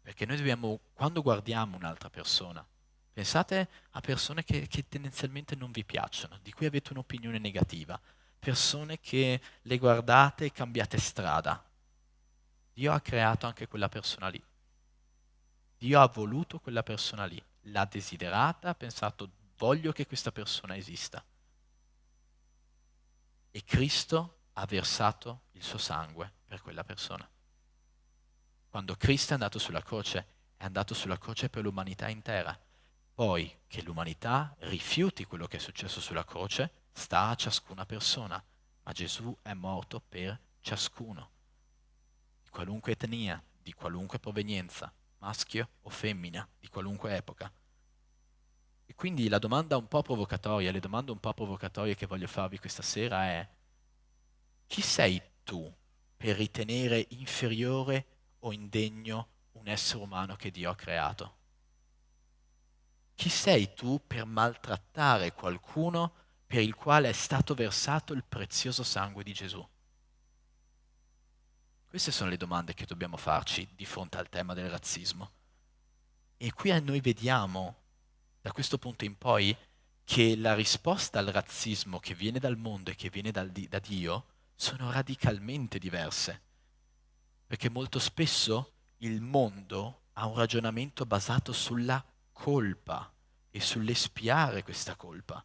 perché noi dobbiamo, quando guardiamo un'altra persona, pensate a persone che tendenzialmente non vi piacciono, di cui avete un'opinione negativa, persone che le guardate e cambiate strada. Dio ha creato anche quella persona lì. Dio ha voluto quella persona lì, l'ha desiderata, ha pensato voglio che questa persona esista. E Cristo ha versato il suo sangue per quella persona. Quando Cristo è andato sulla croce per l'umanità intera. Poi che l'umanità rifiuti quello che è successo sulla croce, sta a ciascuna persona. Ma Gesù è morto per ciascuno, di qualunque etnia, di qualunque provenienza, maschio o femmina, di qualunque epoca. E quindi la domanda un po' provocatoria, le domande un po' provocatorie che voglio farvi questa sera è: chi sei tu per ritenere inferiore o indegno un essere umano che Dio ha creato? Chi sei tu per maltrattare qualcuno per il quale è stato versato il prezioso sangue di Gesù? Queste sono le domande che dobbiamo farci di fronte al tema del razzismo. E qui noi vediamo, da questo punto in poi, che la risposta al razzismo che viene dal mondo e che viene da Dio sono radicalmente diverse. Perché molto spesso il mondo ha un ragionamento basato sulla colpa e sull'espiare questa colpa.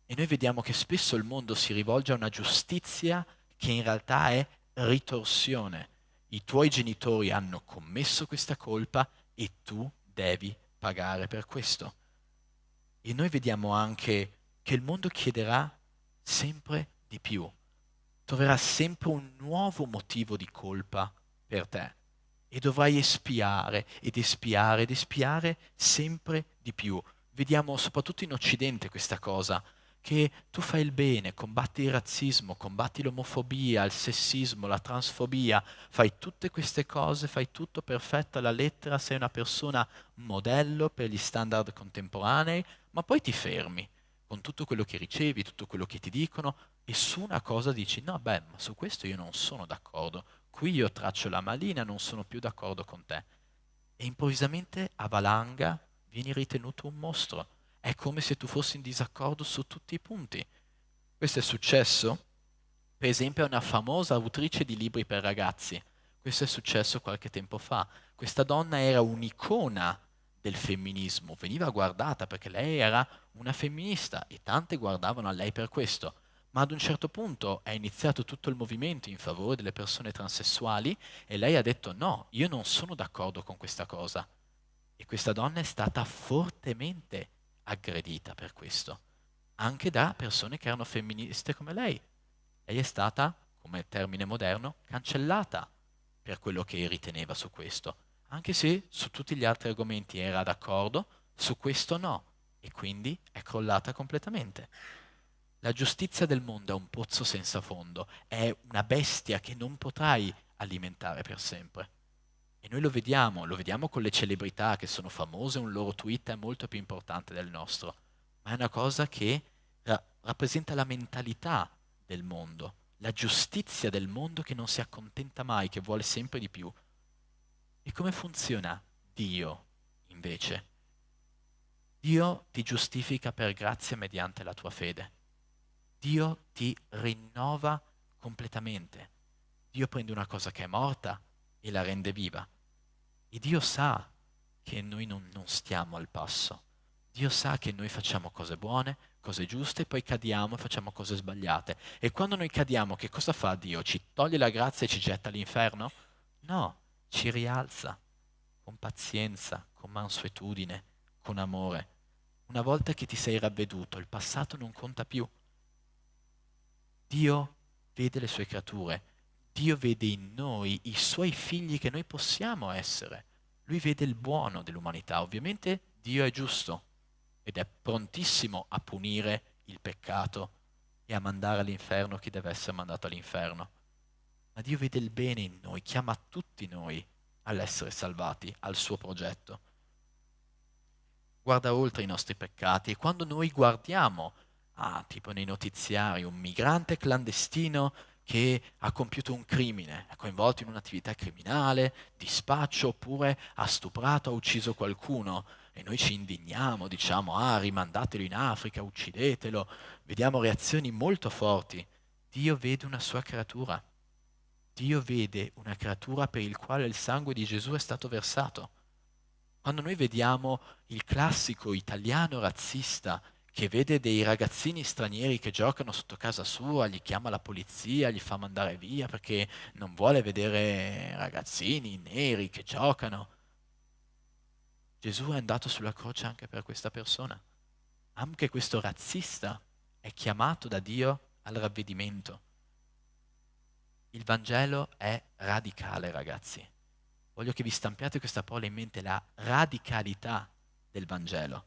E noi vediamo che spesso il mondo si rivolge a una giustizia che in realtà è ritorsione. I tuoi genitori hanno commesso questa colpa e tu devi pagare per questo. E noi vediamo anche che il mondo chiederà sempre di più, troverà sempre un nuovo motivo di colpa per te e dovrai espiare ed espiare ed espiare sempre di più. Vediamo soprattutto in Occidente questa cosa, che tu fai il bene, combatti il razzismo, combatti l'omofobia, il sessismo, la transfobia, fai tutte queste cose, fai tutto perfetto alla lettera, sei una persona modello per gli standard contemporanei, ma poi ti fermi con tutto quello che ricevi, tutto quello che ti dicono, e su una cosa dici, no, beh, ma su questo io non sono d'accordo, qui io traccio la malina, non sono più d'accordo con te. E improvvisamente a valanga vieni ritenuto un mostro. È come se tu fossi in disaccordo su tutti i punti. Questo è successo, per esempio, a una famosa autrice di libri per ragazzi. Questo è successo qualche tempo fa. Questa donna era un'icona del femminismo, veniva guardata perché lei era una femminista e tante guardavano a lei per questo. Ma ad un certo punto è iniziato tutto il movimento in favore delle persone transessuali e lei ha detto no, io non sono d'accordo con questa cosa. E questa donna è stata fortemente aggredita per questo, anche da persone che erano femministe come lei. Lei è stata, come termine moderno, cancellata per quello che riteneva su questo, anche se su tutti gli altri argomenti era d'accordo, su questo no, e quindi è crollata completamente. La giustizia del mondo è un pozzo senza fondo, è una bestia che non potrai alimentare per sempre. E noi lo vediamo con le celebrità che sono famose, un loro tweet è molto più importante del nostro, ma è una cosa che rappresenta la mentalità del mondo, la giustizia del mondo che non si accontenta mai, che vuole sempre di più. E come funziona Dio, invece? Dio ti giustifica per grazia mediante la tua fede. Dio ti rinnova completamente. Dio prende una cosa che è morta e la rende viva. E Dio sa che noi non stiamo al passo. Dio sa che noi facciamo cose buone, cose giuste, poi cadiamo e facciamo cose sbagliate. E quando noi cadiamo, che cosa fa Dio? Ci toglie la grazia e ci getta all'inferno? No, ci rialza con pazienza, con mansuetudine, con amore. Una volta che ti sei ravveduto, il passato non conta più. Dio vede le sue creature. Dio vede in noi i suoi figli che noi possiamo essere. Lui vede il buono dell'umanità. Ovviamente Dio è giusto ed è prontissimo a punire il peccato e a mandare all'inferno chi deve essere mandato all'inferno. Ma Dio vede il bene in noi, chiama tutti noi all'essere salvati, al suo progetto. Guarda oltre i nostri peccati e quando noi guardiamo, tipo nei notiziari, un migrante clandestino che ha compiuto un crimine, è coinvolto in un'attività criminale, di spaccio, oppure ha stuprato, ha ucciso qualcuno. E noi ci indigniamo, diciamo, rimandatelo in Africa, uccidetelo. Vediamo reazioni molto forti. Dio vede una sua creatura. Dio vede una creatura per il quale il sangue di Gesù è stato versato. Quando noi vediamo il classico italiano razzista che vede dei ragazzini stranieri che giocano sotto casa sua, gli chiama la polizia, gli fa mandare via perché non vuole vedere ragazzini neri che giocano. Gesù è andato sulla croce anche per questa persona. Anche questo razzista è chiamato da Dio al ravvedimento. Il Vangelo è radicale, ragazzi. Voglio che vi stampiate questa parola in mente, la radicalità del Vangelo.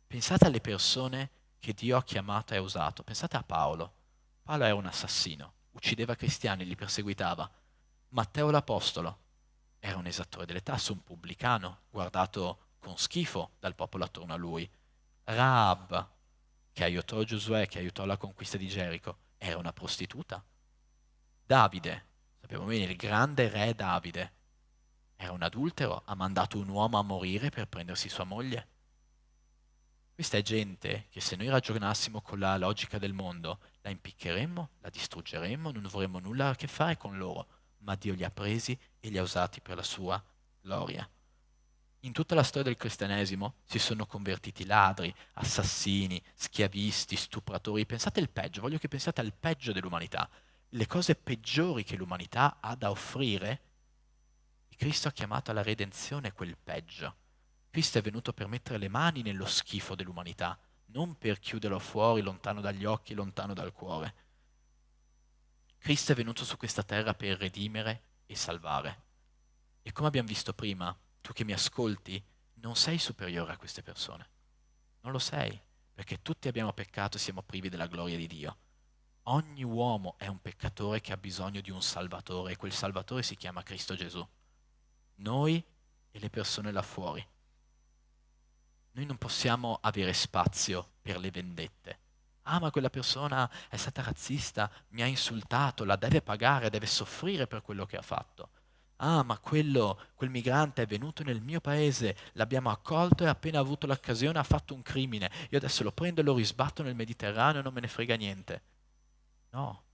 Pensate alle persone che Dio ha chiamato e ha usato. Pensate a Paolo. Paolo era un assassino, uccideva cristiani, li perseguitava. Matteo l'Apostolo era un esattore delle tasse, un pubblicano, guardato con schifo dal popolo attorno a lui. Rahab, che aiutò Giosuè, che aiutò la conquista di Gerico, era una prostituta. Davide, sappiamo bene, il grande re Davide, era un adultero, ha mandato un uomo a morire per prendersi sua moglie. Questa è gente che se noi ragionassimo con la logica del mondo, la impiccheremmo, la distruggeremmo, non avremmo nulla a che fare con loro, ma Dio li ha presi e li ha usati per la sua gloria. In tutta la storia del cristianesimo si sono convertiti ladri, assassini, schiavisti, stupratori. Pensate al peggio, voglio che pensiate al peggio dell'umanità. Le cose peggiori che l'umanità ha da offrire, Cristo ha chiamato alla redenzione quel peggio. Cristo è venuto per mettere le mani nello schifo dell'umanità, non per chiuderlo fuori, lontano dagli occhi, lontano dal cuore. Cristo è venuto su questa terra per redimere e salvare. E come abbiamo visto prima, tu che mi ascolti, non sei superiore a queste persone. Non lo sei, perché tutti abbiamo peccato e siamo privi della gloria di Dio. Ogni uomo è un peccatore che ha bisogno di un Salvatore e quel Salvatore si chiama Cristo Gesù. Noi e le persone là fuori. Noi non possiamo avere spazio per le vendette. Ma quella persona è stata razzista, mi ha insultato, la deve pagare, deve soffrire per quello che ha fatto. Ma quel migrante è venuto nel mio paese, l'abbiamo accolto e appena avuto l'occasione ha fatto un crimine. Io adesso lo prendo e lo risbatto nel Mediterraneo e non me ne frega niente. No.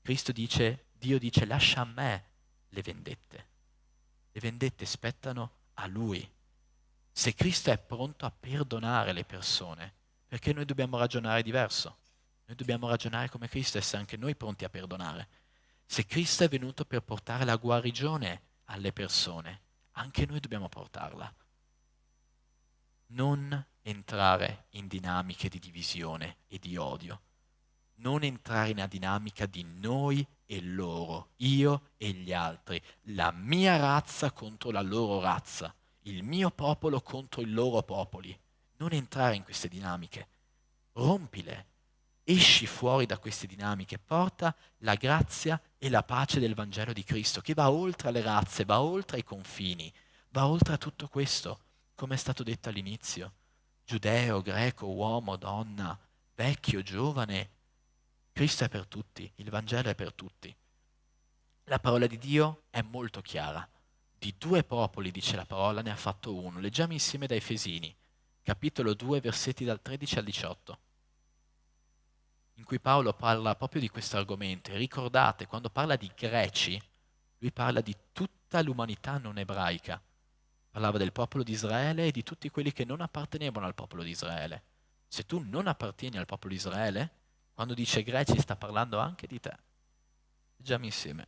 Dio dice, lascia a me le vendette. Le vendette spettano a Lui. Se Cristo è pronto a perdonare le persone, perché noi dobbiamo ragionare diverso? Noi dobbiamo ragionare come Cristo, essere anche noi pronti a perdonare. Se Cristo è venuto per portare la guarigione alle persone, anche noi dobbiamo portarla. Non entrare in dinamiche di divisione e di odio. Non entrare in una dinamica di noi e loro, io e gli altri, la mia razza contro la loro razza, il mio popolo contro i loro popoli. Non entrare in queste dinamiche, rompile, esci fuori da queste dinamiche, porta la grazia e la pace del Vangelo di Cristo, che va oltre le razze, va oltre i confini, va oltre a tutto questo, come è stato detto all'inizio. Giudeo, greco, uomo, donna, vecchio, giovane, Cristo è per tutti, il Vangelo è per tutti. La parola di Dio è molto chiara. Di due popoli, dice la parola, ne ha fatto uno. Leggiamo insieme da Efesini, capitolo 2, versetti dal 13 al 18, in cui Paolo parla proprio di questo argomento. E ricordate, quando parla di greci, lui parla di tutta l'umanità non ebraica. Parlava del popolo di Israele e di tutti quelli che non appartenevano al popolo di Israele. Se tu non appartieni al popolo di Israele, quando dice greci sta parlando anche di te. Leggiamo insieme.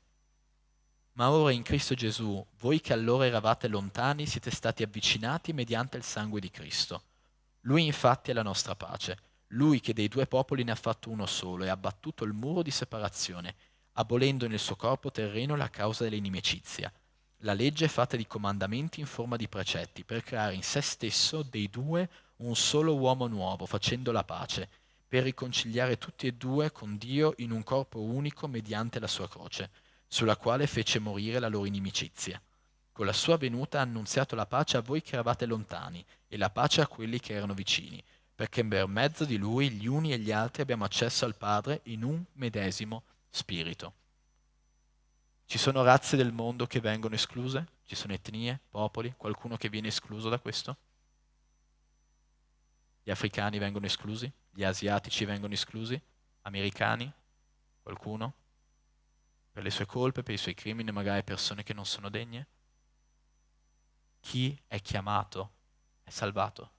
Ma ora in Cristo Gesù, voi che allora eravate lontani, siete stati avvicinati mediante il sangue di Cristo. Lui infatti è la nostra pace. Lui che dei due popoli ne ha fatto uno solo e ha abbattuto il muro di separazione, abolendo nel suo corpo terreno la causa dell'inimicizia. La legge è fatta di comandamenti in forma di precetti, per creare in se stesso dei due un solo uomo nuovo, facendo la pace, per riconciliare tutti e due con Dio in un corpo unico mediante la sua croce, sulla quale fece morire la loro inimicizia. Con la sua venuta ha annunziato la pace a voi che eravate lontani e la pace a quelli che erano vicini, perché per mezzo di lui gli uni e gli altri abbiamo accesso al Padre in un medesimo spirito. Ci sono razze del mondo che vengono escluse? Ci sono etnie, popoli, qualcuno che viene escluso da questo? Gli africani vengono esclusi? Gli asiatici vengono esclusi? Americani? Qualcuno? Per le sue colpe, per i suoi crimini, magari persone che non sono degne? Chi è chiamato è salvato.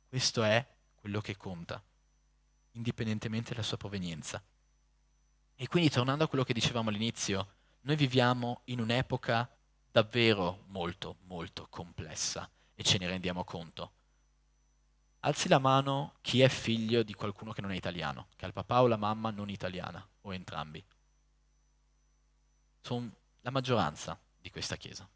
Questo è quello che conta, indipendentemente dalla sua provenienza. E quindi, tornando a quello che dicevamo all'inizio, noi viviamo in un'epoca davvero molto, molto complessa e ce ne rendiamo conto. Alzi la mano chi è figlio di qualcuno che non è italiano, che ha il papà o la mamma non italiana, o entrambi. Sono la maggioranza di questa Chiesa,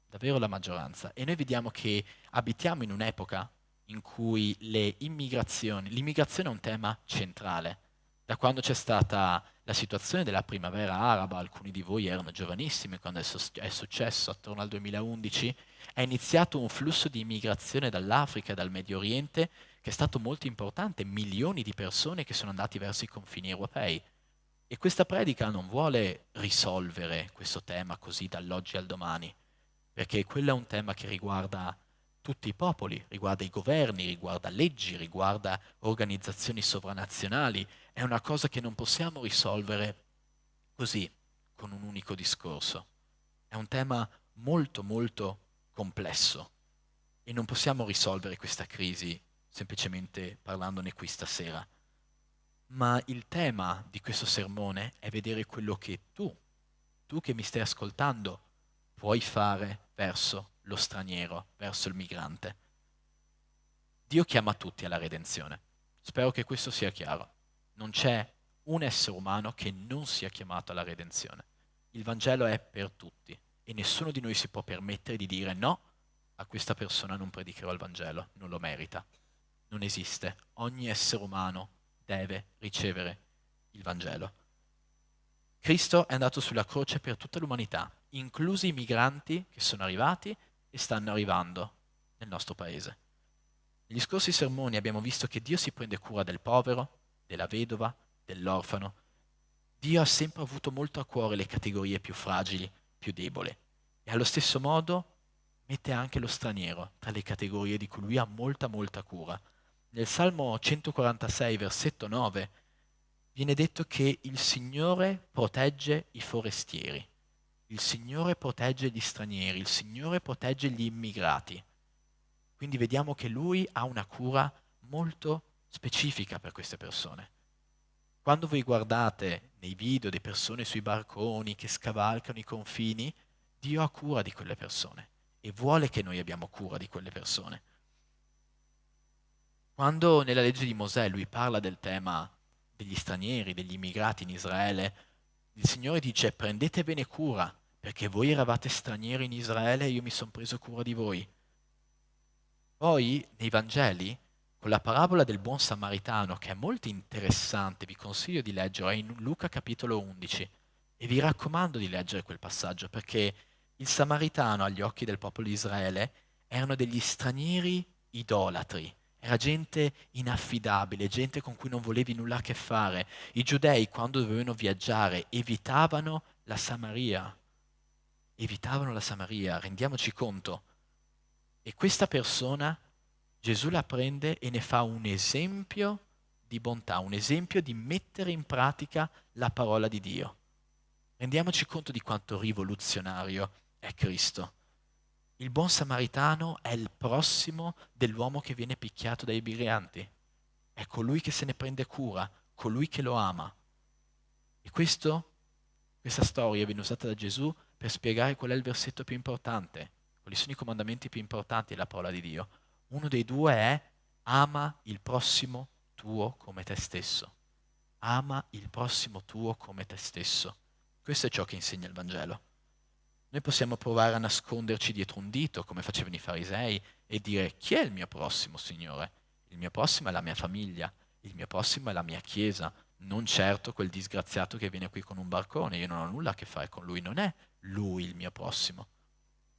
davvero la maggioranza. E noi vediamo che abitiamo in un'epoca in cui l'immigrazione è un tema centrale. Da quando c'è stata la situazione della primavera araba, alcuni di voi erano giovanissimi quando è successo, attorno al 2011, è iniziato un flusso di immigrazione dall'Africa e dal Medio Oriente che è stato molto importante, milioni di persone che sono andati verso i confini europei. E questa predica non vuole risolvere questo tema così dall'oggi al domani, perché quello è un tema che riguarda tutti i popoli, riguarda i governi, riguarda leggi, riguarda organizzazioni sovranazionali. È una cosa che non possiamo risolvere così, con un unico discorso. È un tema molto, molto complesso e non possiamo risolvere questa crisi semplicemente parlandone qui stasera. Ma il tema di questo sermone è vedere quello che tu che mi stai ascoltando, puoi fare verso lo straniero, verso il migrante. Dio chiama tutti alla redenzione. Spero che questo sia chiaro. Non c'è un essere umano che non sia chiamato alla redenzione. Il Vangelo è per tutti e nessuno di noi si può permettere di dire no, a questa persona non predicherò il Vangelo, non lo merita. Non esiste. Ogni essere umano deve ricevere il Vangelo. Cristo è andato sulla croce per tutta l'umanità, inclusi i migranti che sono arrivati e stanno arrivando nel nostro paese. Negli scorsi sermoni abbiamo visto che Dio si prende cura del povero, della vedova, dell'orfano. Dio ha sempre avuto molto a cuore le categorie più fragili, più deboli. E allo stesso modo mette anche lo straniero tra le categorie di cui lui ha molta, molta cura. Nel Salmo 146, versetto 9, viene detto che il Signore protegge i forestieri, il Signore protegge gli stranieri, il Signore protegge gli immigrati. Quindi vediamo che Lui ha una cura molto specifica per queste persone. Quando voi guardate nei video delle persone sui barconi che scavalcano i confini, Dio ha cura di quelle persone e vuole che noi abbiamo cura di quelle persone. Quando nella legge di Mosè lui parla del tema degli stranieri, degli immigrati in Israele, il Signore dice: prendetevene cura, perché voi eravate stranieri in Israele e io mi sono preso cura di voi. Poi nei Vangeli, con la parabola del buon samaritano, che è molto interessante, vi consiglio di leggere, è in Luca capitolo 11, e vi raccomando di leggere quel passaggio, perché il samaritano agli occhi del popolo di Israele erano degli stranieri idolatri. Era gente inaffidabile, gente con cui non volevi nulla a che fare. I giudei, quando dovevano viaggiare, evitavano la Samaria. Rendiamoci conto. E questa persona, Gesù la prende e ne fa un esempio di bontà, un esempio di mettere in pratica la parola di Dio. Rendiamoci conto di quanto rivoluzionario è Cristo. Il buon samaritano è il prossimo dell'uomo che viene picchiato dai briganti. È colui che se ne prende cura, colui che lo ama. E questa storia viene usata da Gesù per spiegare qual è il versetto più importante, quali sono i comandamenti più importanti della parola di Dio. Uno dei due è: ama il prossimo tuo come te stesso. Ama il prossimo tuo come te stesso. Questo è ciò che insegna il Vangelo. Noi possiamo provare a nasconderci dietro un dito, come facevano i farisei, e dire: chi è il mio prossimo, Signore? Il mio prossimo è la mia famiglia, il mio prossimo è la mia chiesa, non certo quel disgraziato che viene qui con un barcone, io non ho nulla a che fare con lui, non è lui il mio prossimo.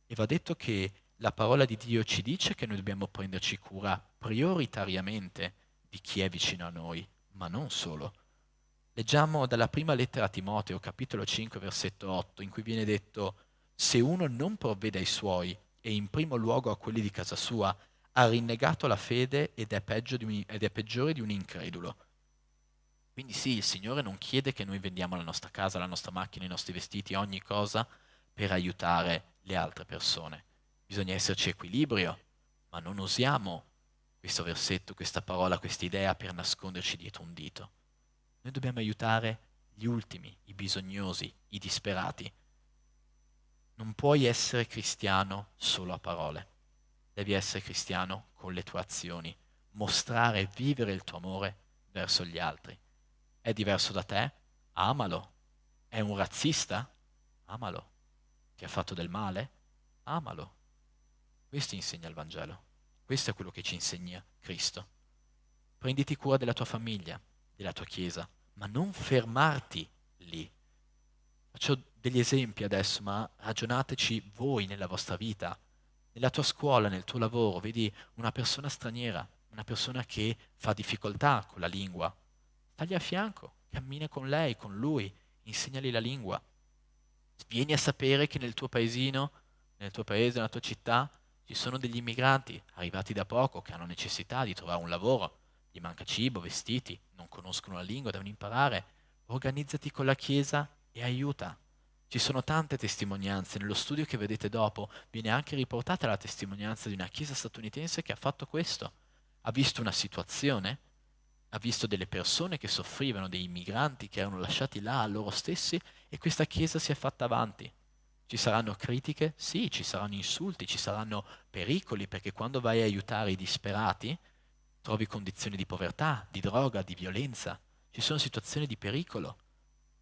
E va detto che la parola di Dio ci dice che noi dobbiamo prenderci cura prioritariamente di chi è vicino a noi, ma non solo. Leggiamo dalla prima lettera a Timoteo, capitolo 5, versetto 8, in cui viene detto: se uno non provvede ai suoi e in primo luogo a quelli di casa sua, ha rinnegato la fede ed è peggiore di un incredulo. Quindi sì, il Signore non chiede che noi vendiamo la nostra casa, la nostra macchina, i nostri vestiti, ogni cosa per aiutare le altre persone. Bisogna esserci equilibrio, ma non usiamo questo versetto, questa parola, questa idea per nasconderci dietro un dito. Noi dobbiamo aiutare gli ultimi, i bisognosi, i disperati. Non puoi essere cristiano solo a parole, devi essere cristiano con le tue azioni, mostrare e vivere il tuo amore verso gli altri. È diverso da te? Amalo. È un razzista? Amalo. Ti ha fatto del male? Amalo. Questo insegna il Vangelo. Questo è quello che ci insegna Cristo. Prenditi cura della tua famiglia, della tua chiesa, ma non fermarti lì. Faccio degli esempi adesso, ma ragionateci voi nella vostra vita, nella tua scuola, nel tuo lavoro. Vedi una persona straniera, una persona che fa difficoltà con la lingua, stagli a fianco, cammina con lei, con lui, insegnali la lingua. Vieni a sapere che nel tuo paesino, nel tuo paese, nella tua città, ci sono degli immigranti arrivati da poco che hanno necessità di trovare un lavoro, gli manca cibo, vestiti, non conoscono la lingua, devono imparare. Organizzati con la Chiesa e aiuta. Ci sono tante testimonianze. Nello studio che vedete dopo viene anche riportata la testimonianza di una chiesa statunitense che ha fatto questo. Ha visto una situazione, ha visto delle persone che soffrivano, dei migranti che erano lasciati là a loro stessi, e questa chiesa si è fatta avanti. Ci saranno critiche? Sì, ci saranno insulti, ci saranno pericoli, perché quando vai a aiutare i disperati trovi condizioni di povertà, di droga, di violenza. Ci sono situazioni di pericolo.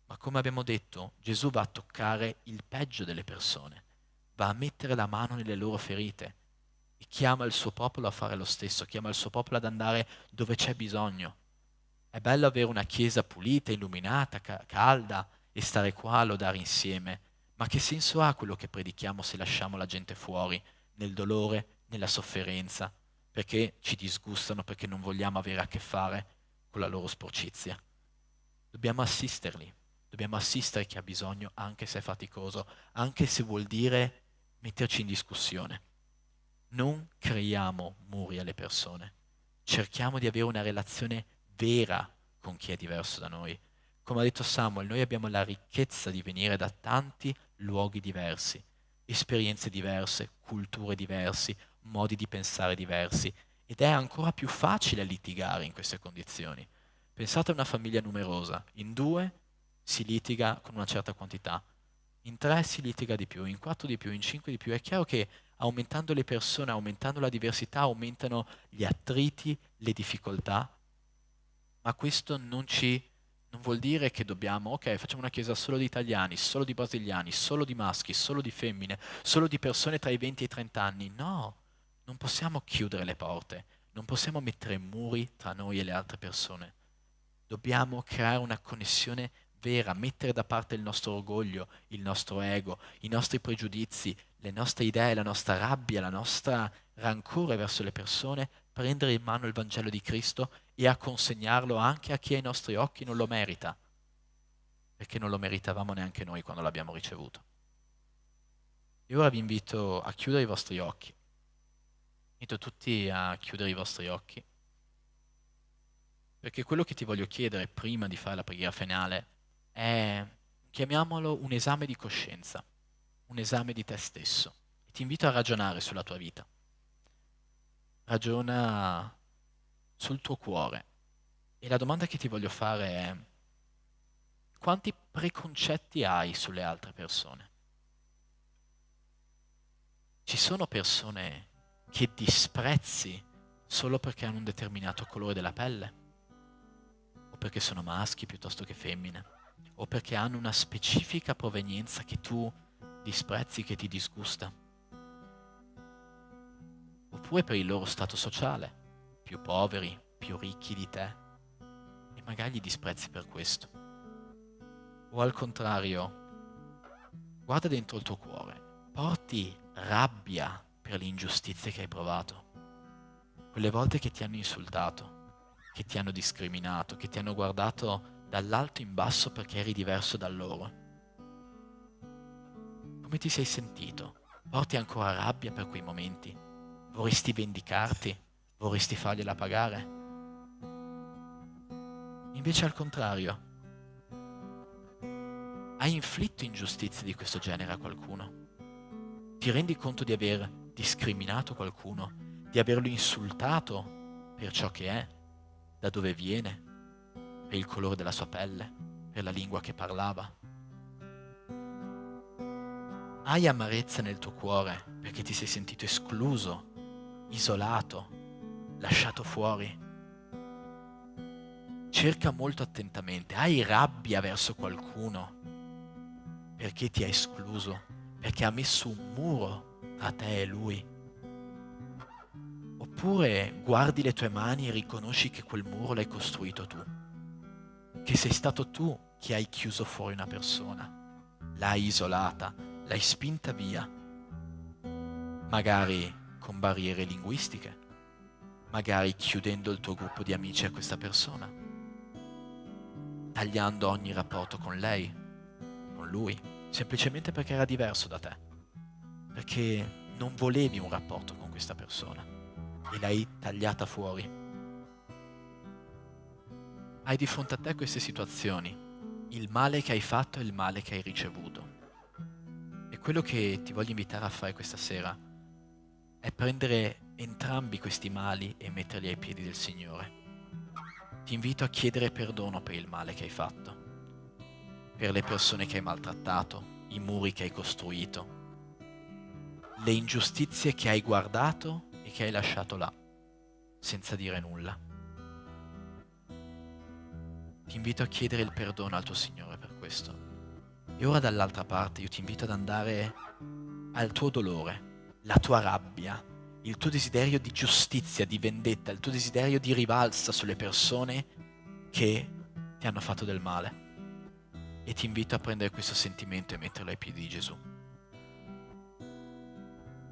Ma come abbiamo detto, Gesù va a toccare il peggio delle persone, va a mettere la mano nelle loro ferite e chiama il suo popolo a fare lo stesso, chiama il suo popolo ad andare dove c'è bisogno. È bello avere una chiesa pulita, illuminata, calda e stare qua a lodare insieme, ma che senso ha quello che predichiamo se lasciamo la gente fuori, nel dolore, nella sofferenza, perché ci disgustano, perché non vogliamo avere a che fare con la loro sporcizia? Dobbiamo assisterli. Dobbiamo assistere chi ha bisogno, anche se è faticoso, anche se vuol dire metterci in discussione. Non creiamo muri alle persone. Cerchiamo di avere una relazione vera con chi è diverso da noi. Come ha detto Samuel, noi abbiamo la ricchezza di venire da tanti luoghi diversi, esperienze diverse, culture diverse, modi di pensare diversi, ed è ancora più facile litigare in queste condizioni. Pensate a una famiglia numerosa, in 2 si litiga con una certa quantità, in 3 si litiga di più, in 4 di più, in 5 di più. È chiaro che aumentando le persone, aumentando la diversità, aumentano gli attriti, le difficoltà, ma questo non vuol dire che dobbiamo, ok, facciamo una chiesa solo di italiani, solo di brasiliani, solo di maschi, solo di femmine, solo di persone tra i 20 e i 30 anni. No, non possiamo chiudere le porte, non possiamo mettere muri tra noi e le altre persone. Dobbiamo creare una connessione vera, mettere da parte il nostro orgoglio, il nostro ego, i nostri pregiudizi, le nostre idee, la nostra rabbia, la nostra rancore verso le persone, prendere in mano il Vangelo di Cristo e a consegnarlo anche a chi ai nostri occhi non lo merita, perché non lo meritavamo neanche noi quando l'abbiamo ricevuto. E ora vi invito a chiudere i vostri occhi. Invito tutti a chiudere i vostri occhi, perché quello che ti voglio chiedere prima di fare la preghiera finale è, chiamiamolo, un esame di coscienza, un esame di te stesso. E ti invito a ragionare sulla tua vita. Ragiona sul tuo cuore. E la domanda che ti voglio fare è: quanti preconcetti hai sulle altre persone? Ci sono persone che disprezzi solo perché hanno un determinato colore della pelle? O perché sono maschi piuttosto che femmine? O perché hanno una specifica provenienza che tu disprezzi, che ti disgusta? Oppure per il loro stato sociale, più poveri, più ricchi di te, e magari li disprezzi per questo. O al contrario, guarda dentro il tuo cuore, porti rabbia per le ingiustizie che hai provato, quelle volte che ti hanno insultato, che ti hanno discriminato, che ti hanno guardato dall'alto in basso perché eri diverso da loro. Come ti sei sentito? Porti ancora rabbia per quei momenti? Vorresti vendicarti? Vorresti fargliela pagare? Invece al contrario, hai inflitto ingiustizie di questo genere a qualcuno? Ti rendi conto di aver discriminato qualcuno, di averlo insultato per ciò che è, da dove viene, per il colore della sua pelle, per la lingua che parlava? Hai amarezza nel tuo cuore perché ti sei sentito escluso, isolato, lasciato fuori? Cerca molto attentamente. Hai rabbia verso qualcuno perché ti ha escluso, perché ha messo un muro tra te e lui? Oppure guardi le tue mani e riconosci che quel muro l'hai costruito tu, che sei stato tu che hai chiuso fuori una persona, l'hai isolata, l'hai spinta via, magari con barriere linguistiche, magari chiudendo il tuo gruppo di amici a questa persona, tagliando ogni rapporto con lei, con lui, semplicemente perché era diverso da te, perché non volevi un rapporto con questa persona e l'hai tagliata fuori. Hai di fronte a te queste situazioni, il male che hai fatto e il male che hai ricevuto. E quello che ti voglio invitare a fare questa sera è prendere entrambi questi mali e metterli ai piedi del Signore. Ti invito a chiedere perdono per il male che hai fatto, per le persone che hai maltrattato, i muri che hai costruito, le ingiustizie che hai guardato e che hai lasciato là, senza dire nulla. Ti invito a chiedere il perdono al tuo Signore per questo. E ora dall'altra parte io ti invito ad andare al tuo dolore, la tua rabbia, il tuo desiderio di giustizia, di vendetta, il tuo desiderio di rivalsa sulle persone che ti hanno fatto del male. E ti invito a prendere questo sentimento e metterlo ai piedi di Gesù.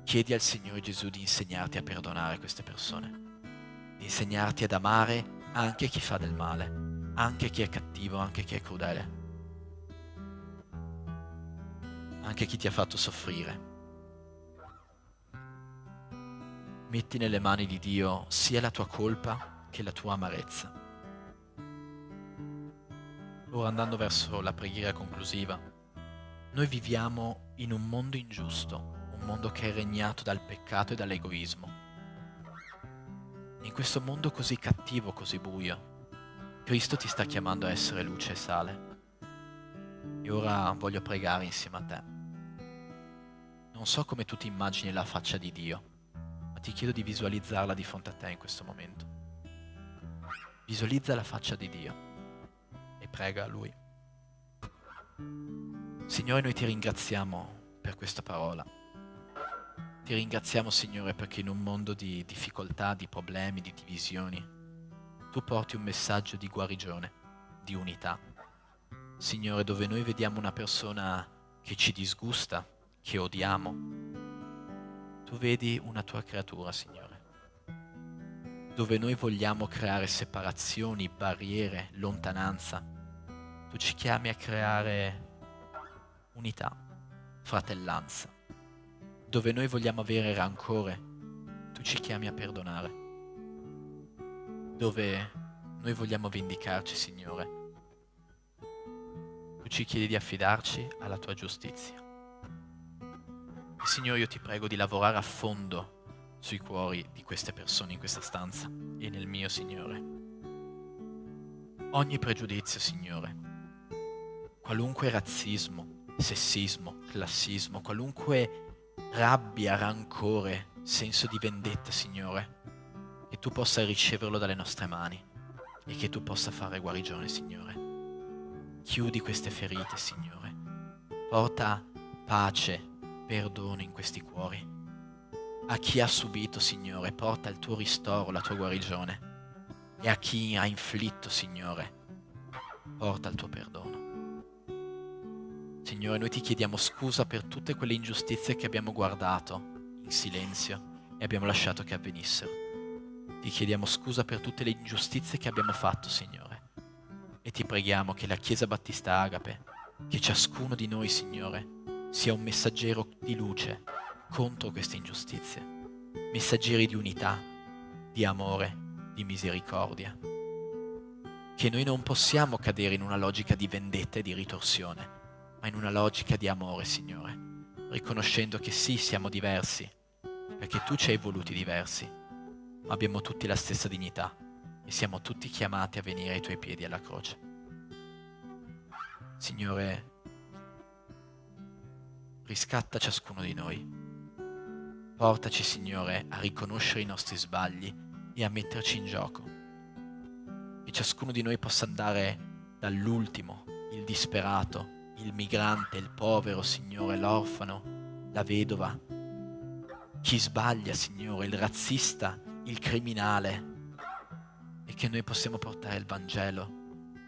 Chiedi al Signore Gesù di insegnarti a perdonare queste persone, di insegnarti ad amare anche chi fa del male, anche chi è cattivo, anche chi è crudele, anche chi ti ha fatto soffrire. Metti nelle mani di Dio sia la tua colpa che la tua amarezza. Ora, andando verso la preghiera conclusiva, noi viviamo in un mondo ingiusto, un mondo che è regnato dal peccato e dall'egoismo. In questo mondo così cattivo, così buio, Cristo ti sta chiamando a essere luce e sale. E ora voglio pregare insieme a te. Non so come tu ti immagini la faccia di Dio, ma ti chiedo di visualizzarla di fronte a te in questo momento. Visualizza la faccia di Dio e prega a Lui. Signore, noi ti ringraziamo per questa parola. Ti ringraziamo, Signore, perché in un mondo di difficoltà, di problemi, di divisioni, tu porti un messaggio di guarigione, di unità. Signore, dove noi vediamo una persona che ci disgusta, che odiamo, tu vedi una tua creatura, Signore. Dove noi vogliamo creare separazioni, barriere, lontananza, tu ci chiami a creare unità, fratellanza. Dove noi vogliamo avere rancore, tu ci chiami a perdonare. Dove noi vogliamo vendicarci, Signore, tu ci chiedi di affidarci alla tua giustizia. E Signore, io ti prego di lavorare a fondo sui cuori di queste persone in questa stanza e nel mio, Signore. Ogni pregiudizio, Signore, qualunque razzismo, sessismo, classismo, qualunque rabbia, rancore, senso di vendetta, Signore, che tu possa riceverlo dalle nostre mani e che tu possa fare guarigione, Signore. Chiudi queste ferite, Signore. Porta pace, perdono in questi cuori. A chi ha subito, Signore, porta il tuo ristoro, la tua guarigione. E a chi ha inflitto, Signore, porta il tuo perdono. Signore, noi ti chiediamo scusa per tutte quelle ingiustizie che abbiamo guardato in silenzio e abbiamo lasciato che avvenissero. Ti chiediamo scusa per tutte le ingiustizie che abbiamo fatto, Signore. E ti preghiamo che la Chiesa Battista Agape, che ciascuno di noi, Signore, sia un messaggero di luce contro queste ingiustizie, messaggeri di unità, di amore, di misericordia. Che noi non possiamo cadere in una logica di vendetta e di ritorsione, ma in una logica di amore, Signore, riconoscendo che sì, siamo diversi, perché tu ci hai voluti diversi, ma abbiamo tutti la stessa dignità e siamo tutti chiamati a venire ai tuoi piedi alla croce. Signore, riscatta ciascuno di noi. Portaci, Signore, a riconoscere i nostri sbagli e a metterci in gioco. Che ciascuno di noi possa andare dall'ultimo, il disperato, il migrante, il povero, Signore, l'orfano, la vedova, chi sbaglia, Signore, il razzista, il criminale, e che noi possiamo portare il Vangelo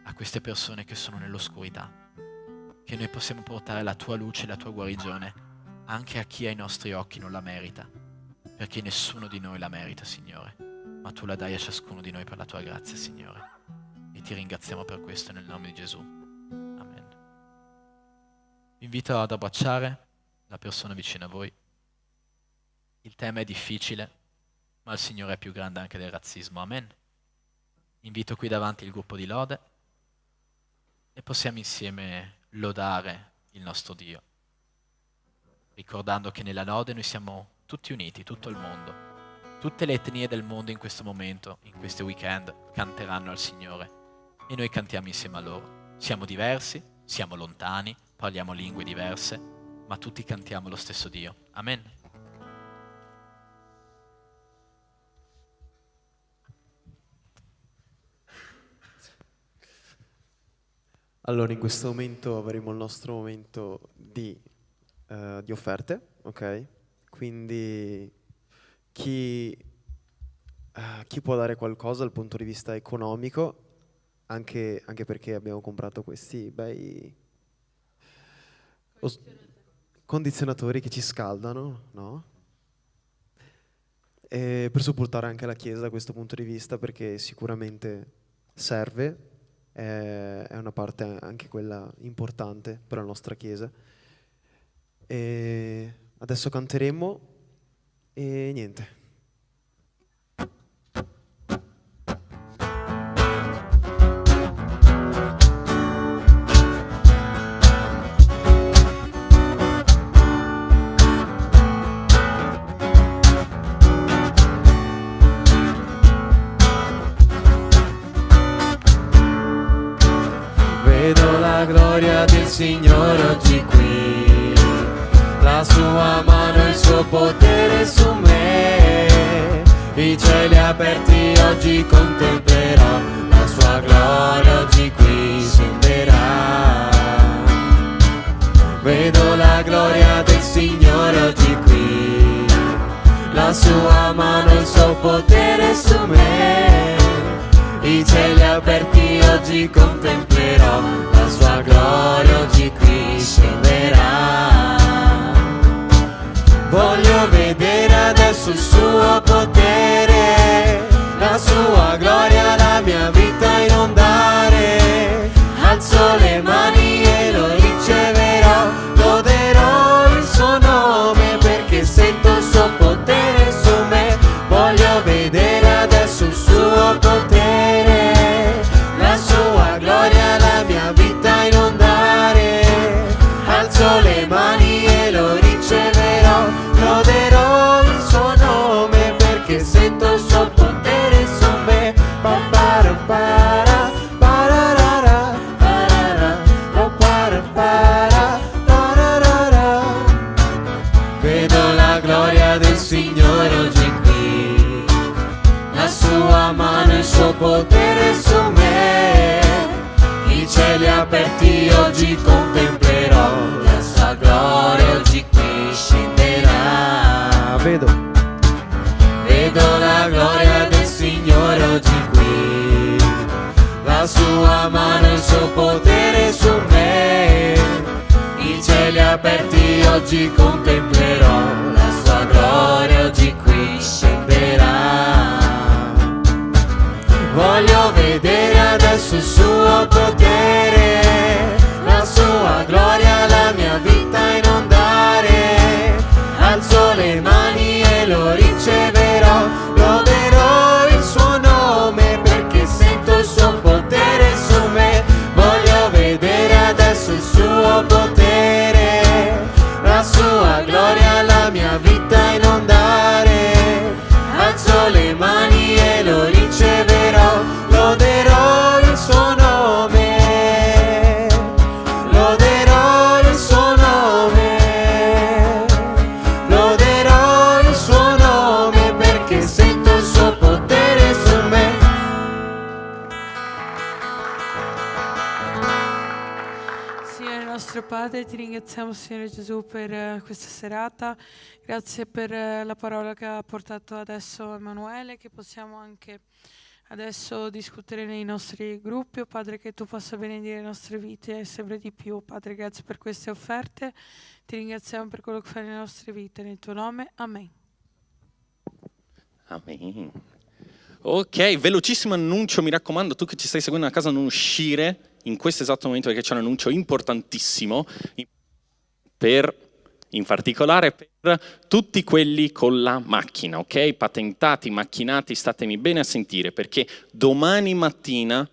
a queste persone che sono nell'oscurità, che noi possiamo portare la tua luce e la tua guarigione anche a chi ai nostri occhi non la merita, perché nessuno di noi la merita, Signore, ma tu la dai a ciascuno di noi per la tua grazia, Signore, e ti ringraziamo per questo nel nome di Gesù. Amen. Vi invito ad abbracciare la persona vicino a voi. Il tema è difficile, ma il Signore è più grande anche del razzismo. Amen. Invito qui davanti il gruppo di lode e possiamo insieme lodare il nostro Dio, ricordando che nella lode noi siamo tutti uniti, tutto il mondo. Tutte le etnie del mondo in questo momento, in questi weekend, canteranno al Signore e noi cantiamo insieme a loro. Siamo diversi, siamo lontani, parliamo lingue diverse, ma tutti cantiamo lo stesso Dio. Amen. Allora, in questo momento avremo il nostro momento di offerte, ok? Quindi chi può dare qualcosa dal punto di vista economico, anche perché abbiamo comprato questi bei condizionatori che ci scaldano, no? E per supportare anche la Chiesa da questo punto di vista, perché sicuramente serve. È una parte anche quella importante per la nostra Chiesa. E adesso canteremo e niente. Vedo la gloria del Signore oggi qui, la sua mano e il suo potere su me. I cieli aperti oggi contemplerò, la sua gloria oggi qui scenderà. Vedo la gloria del Signore oggi qui, la sua mano e il suo potere su me. I cieli aperti oggi contemplerò, la sua gloria oggi qui scenderà. Voglio vedere adesso il suo potere, la sua gloria, la mia vita inondare. Alzo le mani e lo riceverò, loderò il suo nome perché sento il suo potere su me. Voglio vedere adesso il suo potere, la sua gloria, la mia vita inondare. Alzo le mani e lo riceverò, loderò il suo nome perché sento il suo potere su me. Papara para, pararara, parara, papara para, pararara. Vedo la gloria del Signore oggi qui, la sua mano e il suo potere su me. I cieli aperti oggi contemplerò, la sua gloria oggi qui scenderà. Vedo la gloria del Signore oggi qui, la sua mano e il suo potere su me. I cieli aperti oggi contemplerò, la sua gloria oggi qui scenderà. Voglio vedere adesso il suo potere, nostro Padre, ti ringraziamo Signore Gesù per questa serata, grazie per la parola che ha portato adesso Emanuele, che possiamo anche adesso discutere nei nostri gruppi. Padre, che tu possa benedire le nostre vite sempre di più. Padre, grazie per queste offerte, ti ringraziamo per quello che fai nelle nostre vite, nel tuo nome, amen. Amen. Ok, velocissimo annuncio, mi raccomando, tu che ci stai seguendo a casa non uscire in questo esatto momento, perché c'è un annuncio importantissimo in particolare per tutti quelli con la macchina, ok? Patentati, macchinati, statemi bene a sentire, perché domani mattina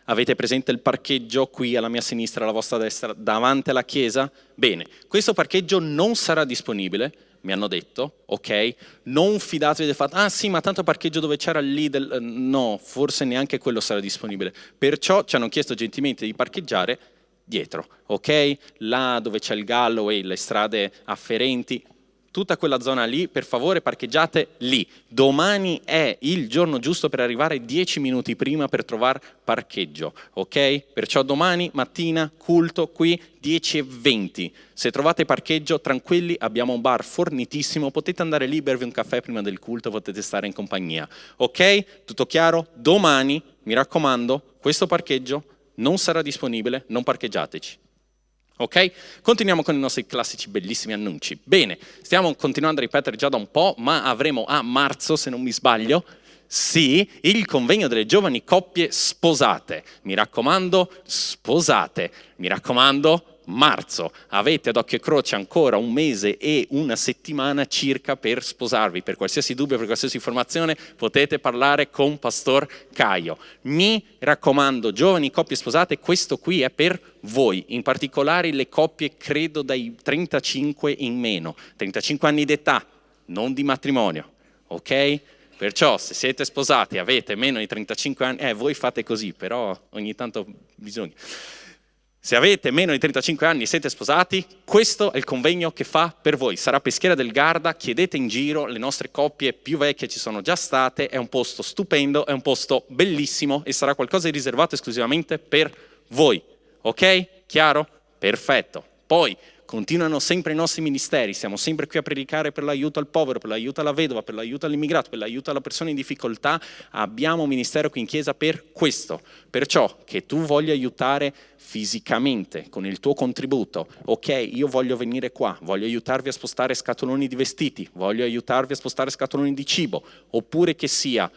avete presente il parcheggio qui alla mia sinistra, alla vostra destra, davanti alla chiesa? Bene, questo parcheggio non sarà disponibile, mi hanno detto, ok? Non fidatevi del fatto, ah sì, ma tanto parcheggio dove c'era lì, no, forse neanche quello sarà disponibile. Perciò ci hanno chiesto gentilmente di parcheggiare dietro, ok? Là dove c'è il Galloway, le strade afferenti, tutta quella zona lì, per favore parcheggiate lì. Domani è il giorno giusto per arrivare 10 minuti prima per trovare parcheggio, ok? Perciò domani mattina culto qui 10:20. Se trovate parcheggio, tranquilli, abbiamo un bar fornitissimo, potete andare lì, bervi un caffè prima del culto, potete stare in compagnia, ok? Tutto chiaro? Domani, mi raccomando, questo parcheggio non sarà disponibile, non parcheggiateci. Ok? Continuiamo con i nostri classici bellissimi annunci. Bene, stiamo continuando a ripetere già da un po', ma avremo a marzo, se non mi sbaglio, sì, il convegno delle giovani coppie sposate. Mi raccomando, sposate. Mi raccomando, marzo. Avete ad occhio e croce ancora un mese e una settimana circa per sposarvi. Per qualsiasi dubbio, per qualsiasi informazione, potete parlare con Pastor Caio. Mi raccomando, giovani coppie sposate, questo qui è per voi, in particolare le coppie credo dai 35 in meno, 35 anni d'età, non di matrimonio, ok? Perciò se siete sposati e avete meno di 35 anni, voi fate così, però ogni tanto bisogna. Se avete meno di 35 anni e siete sposati, questo è il convegno che fa per voi. Sarà Peschiera del Garda, chiedete in giro, le nostre coppie più vecchie ci sono già state, è un posto stupendo, è un posto bellissimo e sarà qualcosa di riservato esclusivamente per voi. Ok? Chiaro? Perfetto. Poi continuano sempre i nostri ministeri, siamo sempre qui a predicare per l'aiuto al povero, per l'aiuto alla vedova, per l'aiuto all'immigrato, per l'aiuto alla persona in difficoltà. Abbiamo un ministero qui in chiesa per questo. Perciò che tu voglia aiutare fisicamente con il tuo contributo, ok, io voglio venire qua, voglio aiutarvi a spostare scatoloni di vestiti, voglio aiutarvi a spostare scatoloni di cibo, oppure che sia,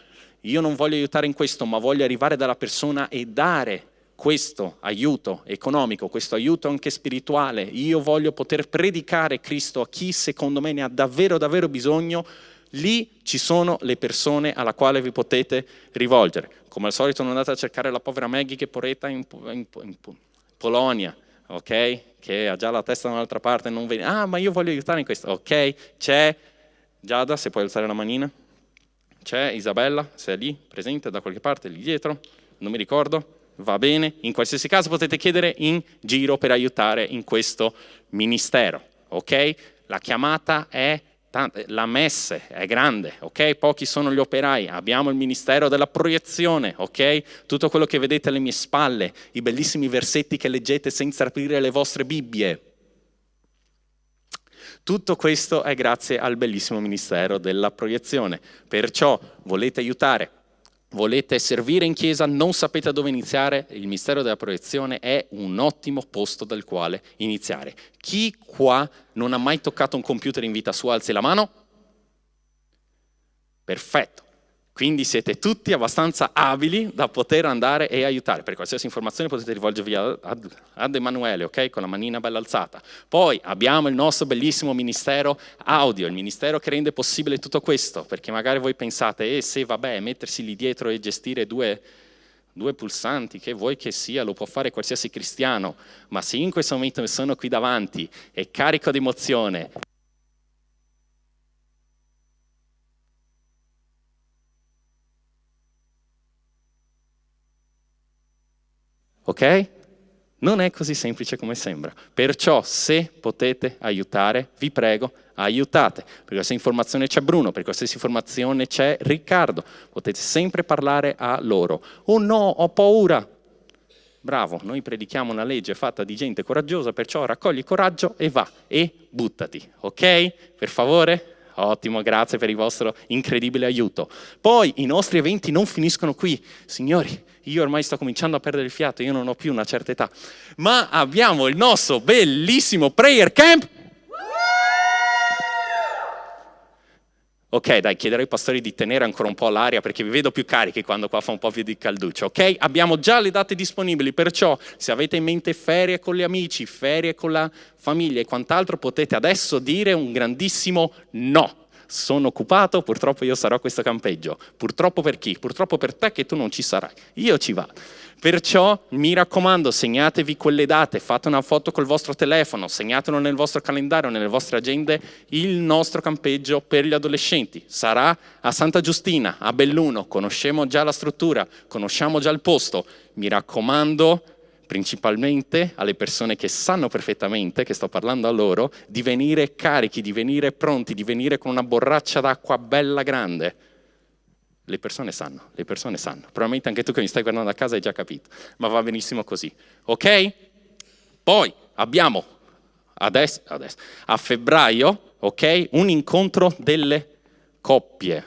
io non voglio aiutare in questo, ma voglio arrivare dalla persona e dare questo aiuto economico, questo aiuto anche spirituale, io voglio poter predicare Cristo a chi secondo me ne ha davvero davvero bisogno, lì ci sono le persone alla quale vi potete rivolgere. Come al solito non andate a cercare la povera Maggie che poreta in Polonia, ok? Che ha già la testa da un'altra parte, non viene. Ah, ma io voglio aiutare in questo, ok? C'è Giada, se puoi alzare la manina. C'è Isabella, se è lì, presente da qualche parte, lì dietro, non mi ricordo. Va bene, in qualsiasi caso potete chiedere in giro per aiutare in questo ministero, ok? La chiamata è tanta, la messe è grande, ok? Pochi sono gli operai, abbiamo il ministero della proiezione, ok? Tutto quello che vedete alle mie spalle, i bellissimi versetti che leggete senza aprire le vostre Bibbie. Tutto questo è grazie al bellissimo ministero della proiezione. Perciò volete aiutare, volete servire in chiesa, non sapete dove iniziare, il ministero della proiezione è un ottimo posto dal quale iniziare. Chi qua non ha mai toccato un computer in vita sua, alzi la mano? Perfetto. Quindi siete tutti abbastanza abili da poter andare e aiutare. Per qualsiasi informazione potete rivolgervi ad Emanuele, ok? Con la manina bella alzata. Poi abbiamo il nostro bellissimo ministero audio, il ministero che rende possibile tutto questo, perché magari voi pensate, se vabbè, mettersi lì dietro e gestire due pulsanti, che vuoi che sia, lo può fare qualsiasi cristiano, ma se in questo momento sono qui davanti e carico di emozione, ok? Non è così semplice come sembra. Perciò, se potete aiutare, vi prego, aiutate. Per questa informazione c'è Bruno, per qualsiasi informazione c'è Riccardo. Potete sempre parlare a loro. Oh no, ho paura. bravo, noi predichiamo una legge fatta di gente coraggiosa, perciò raccogli coraggio e va, e buttati, ok? Per favore? Ottimo, grazie per il vostro incredibile aiuto. Poi i nostri eventi non finiscono qui. Signori, io ormai sto cominciando a perdere il fiato, io non ho più una certa età. Ma abbiamo il nostro bellissimo prayer camp. Ok, dai, chiederò ai pastori di tenere ancora un po' l'aria perché vi vedo più carichi quando qua fa un po' più di calduccio, ok? Abbiamo già le date disponibili, perciò se avete in mente ferie con gli amici, ferie con la famiglia e quant'altro, potete adesso dire un grandissimo no. Sono occupato, purtroppo io sarò a questo campeggio. Purtroppo per chi? Purtroppo per te che tu non ci sarai. Io ci vado. Perciò mi raccomando, segnatevi quelle date, fate una foto col vostro telefono, segnatelo nel vostro calendario, nelle vostre agende, il nostro campeggio per gli adolescenti. Sarà a Santa Giustina, a Belluno, conosciamo già la struttura, conosciamo già il posto. Mi raccomando, principalmente alle persone che sanno perfettamente, che sto parlando a loro, di venire carichi, di venire pronti, di venire con una borraccia d'acqua bella grande. Le persone sanno. Probabilmente anche tu che mi stai guardando a casa hai già capito, ma va benissimo così, ok? Poi abbiamo adesso a febbraio, ok? Un incontro delle coppie.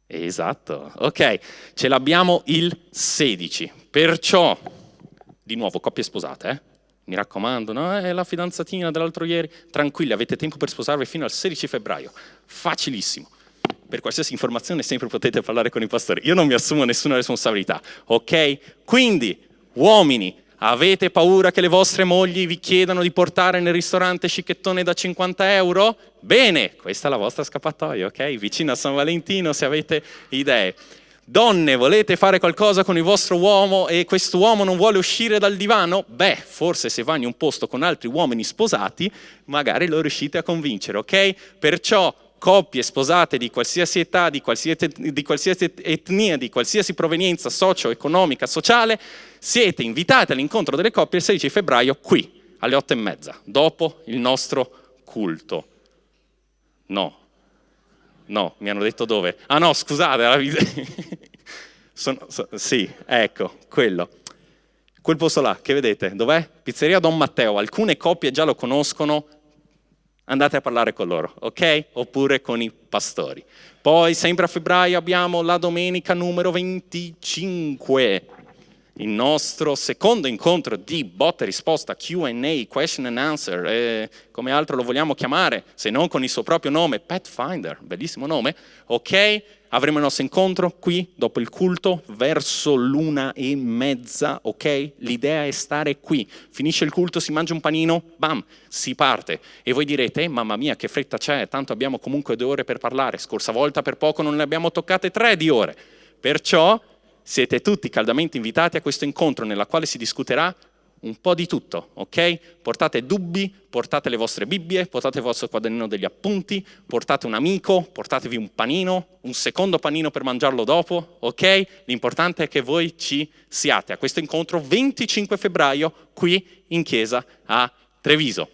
Esatto, ok. Ce l'abbiamo il 16, perciò, di nuovo, coppie sposate, Mi raccomando, no? È la fidanzatina dell'altro ieri. Tranquilli, avete tempo per sposarvi fino al 16 febbraio. Facilissimo. Per qualsiasi informazione sempre potete parlare con i pastori. Io non mi assumo nessuna responsabilità, ok? Quindi, uomini, avete paura che le vostre mogli vi chiedano di portare nel ristorante scicchettone da 50 euro? Bene, questa è la vostra scappatoia, ok? Vicino a San Valentino, se avete idee. Donne, volete fare qualcosa con il vostro uomo e quest'uomo non vuole uscire dal divano? Beh, forse se vai in un posto con altri uomini sposati, magari lo riuscite a convincere, ok? Perciò coppie sposate di qualsiasi età, di qualsiasi etnia, di qualsiasi provenienza socio-economica, sociale, siete invitati all'incontro delle coppie il 16 febbraio qui, alle 8:30, dopo il nostro culto. No, mi hanno detto dove. Ah no, scusate. Sì, ecco, quello. Quel posto là, che vedete, dov'è? Pizzeria Don Matteo. Alcune coppie già lo conoscono. Andate a parlare con loro, ok? Oppure con i pastori. Poi, sempre a febbraio, abbiamo la domenica numero 25. Il nostro secondo incontro di botta e risposta, Q&A, question and answer, come altro lo vogliamo chiamare, se non con il suo proprio nome, Pathfinder, bellissimo nome, ok? Avremo il nostro incontro qui, dopo il culto, verso l'1:30, ok? L'idea è stare qui, finisce il culto, si mangia un panino, bam, si parte. E voi direte, mamma mia, che fretta c'è, tanto abbiamo comunque 2 ore per parlare, scorsa volta per poco non ne abbiamo toccate 3 di ore. Perciò siete tutti caldamente invitati a questo incontro nella quale si discuterà un po' di tutto, ok? Portate dubbi, portate le vostre Bibbie, portate il vostro quadernino degli appunti, portate un amico, portatevi un panino, un secondo panino per mangiarlo dopo, ok? L'importante è che voi ci siate a questo incontro 25 febbraio qui in chiesa a Treviso.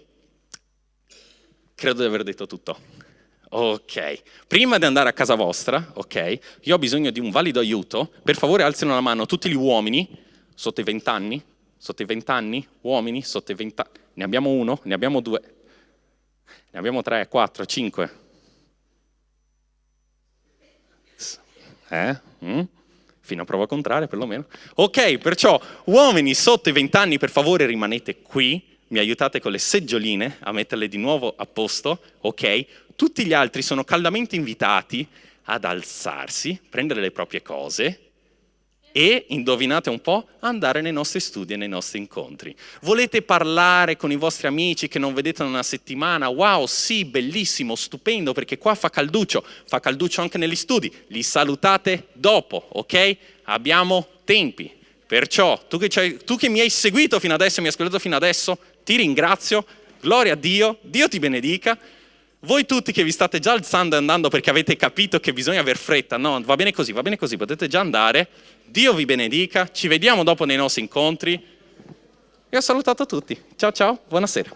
Credo di aver detto tutto. Ok, prima di andare a casa vostra, ok, io ho bisogno di un valido aiuto. Per favore alzino la mano tutti gli uomini sotto i 20 anni. Sotto i 20 anni? Uomini sotto i 20 anni. Ne abbiamo 1, ne abbiamo 2, ne abbiamo 3, 4, 5. Fino a prova contraria perlomeno. Ok, perciò uomini sotto i 20 anni, per favore rimanete qui. Mi aiutate con le seggioline a metterle di nuovo a posto, ok? Tutti gli altri sono caldamente invitati ad alzarsi, prendere le proprie cose e, indovinate un po', andare nei nostri studi e nei nostri incontri. Volete parlare con i vostri amici che non vedete da una settimana? Wow, sì, bellissimo, stupendo, perché qua fa calduccio anche negli studi. Li salutate dopo, ok? Abbiamo tempi. Perciò, tu che mi hai seguito fino adesso, mi hai ascoltato fino adesso, ti ringrazio, gloria a Dio, Dio ti benedica. Voi tutti che vi state già alzando e andando perché avete capito che bisogna aver fretta, no, va bene così, potete già andare. Dio vi benedica, ci vediamo dopo nei nostri incontri. E ho salutato tutti. Ciao ciao, buonasera.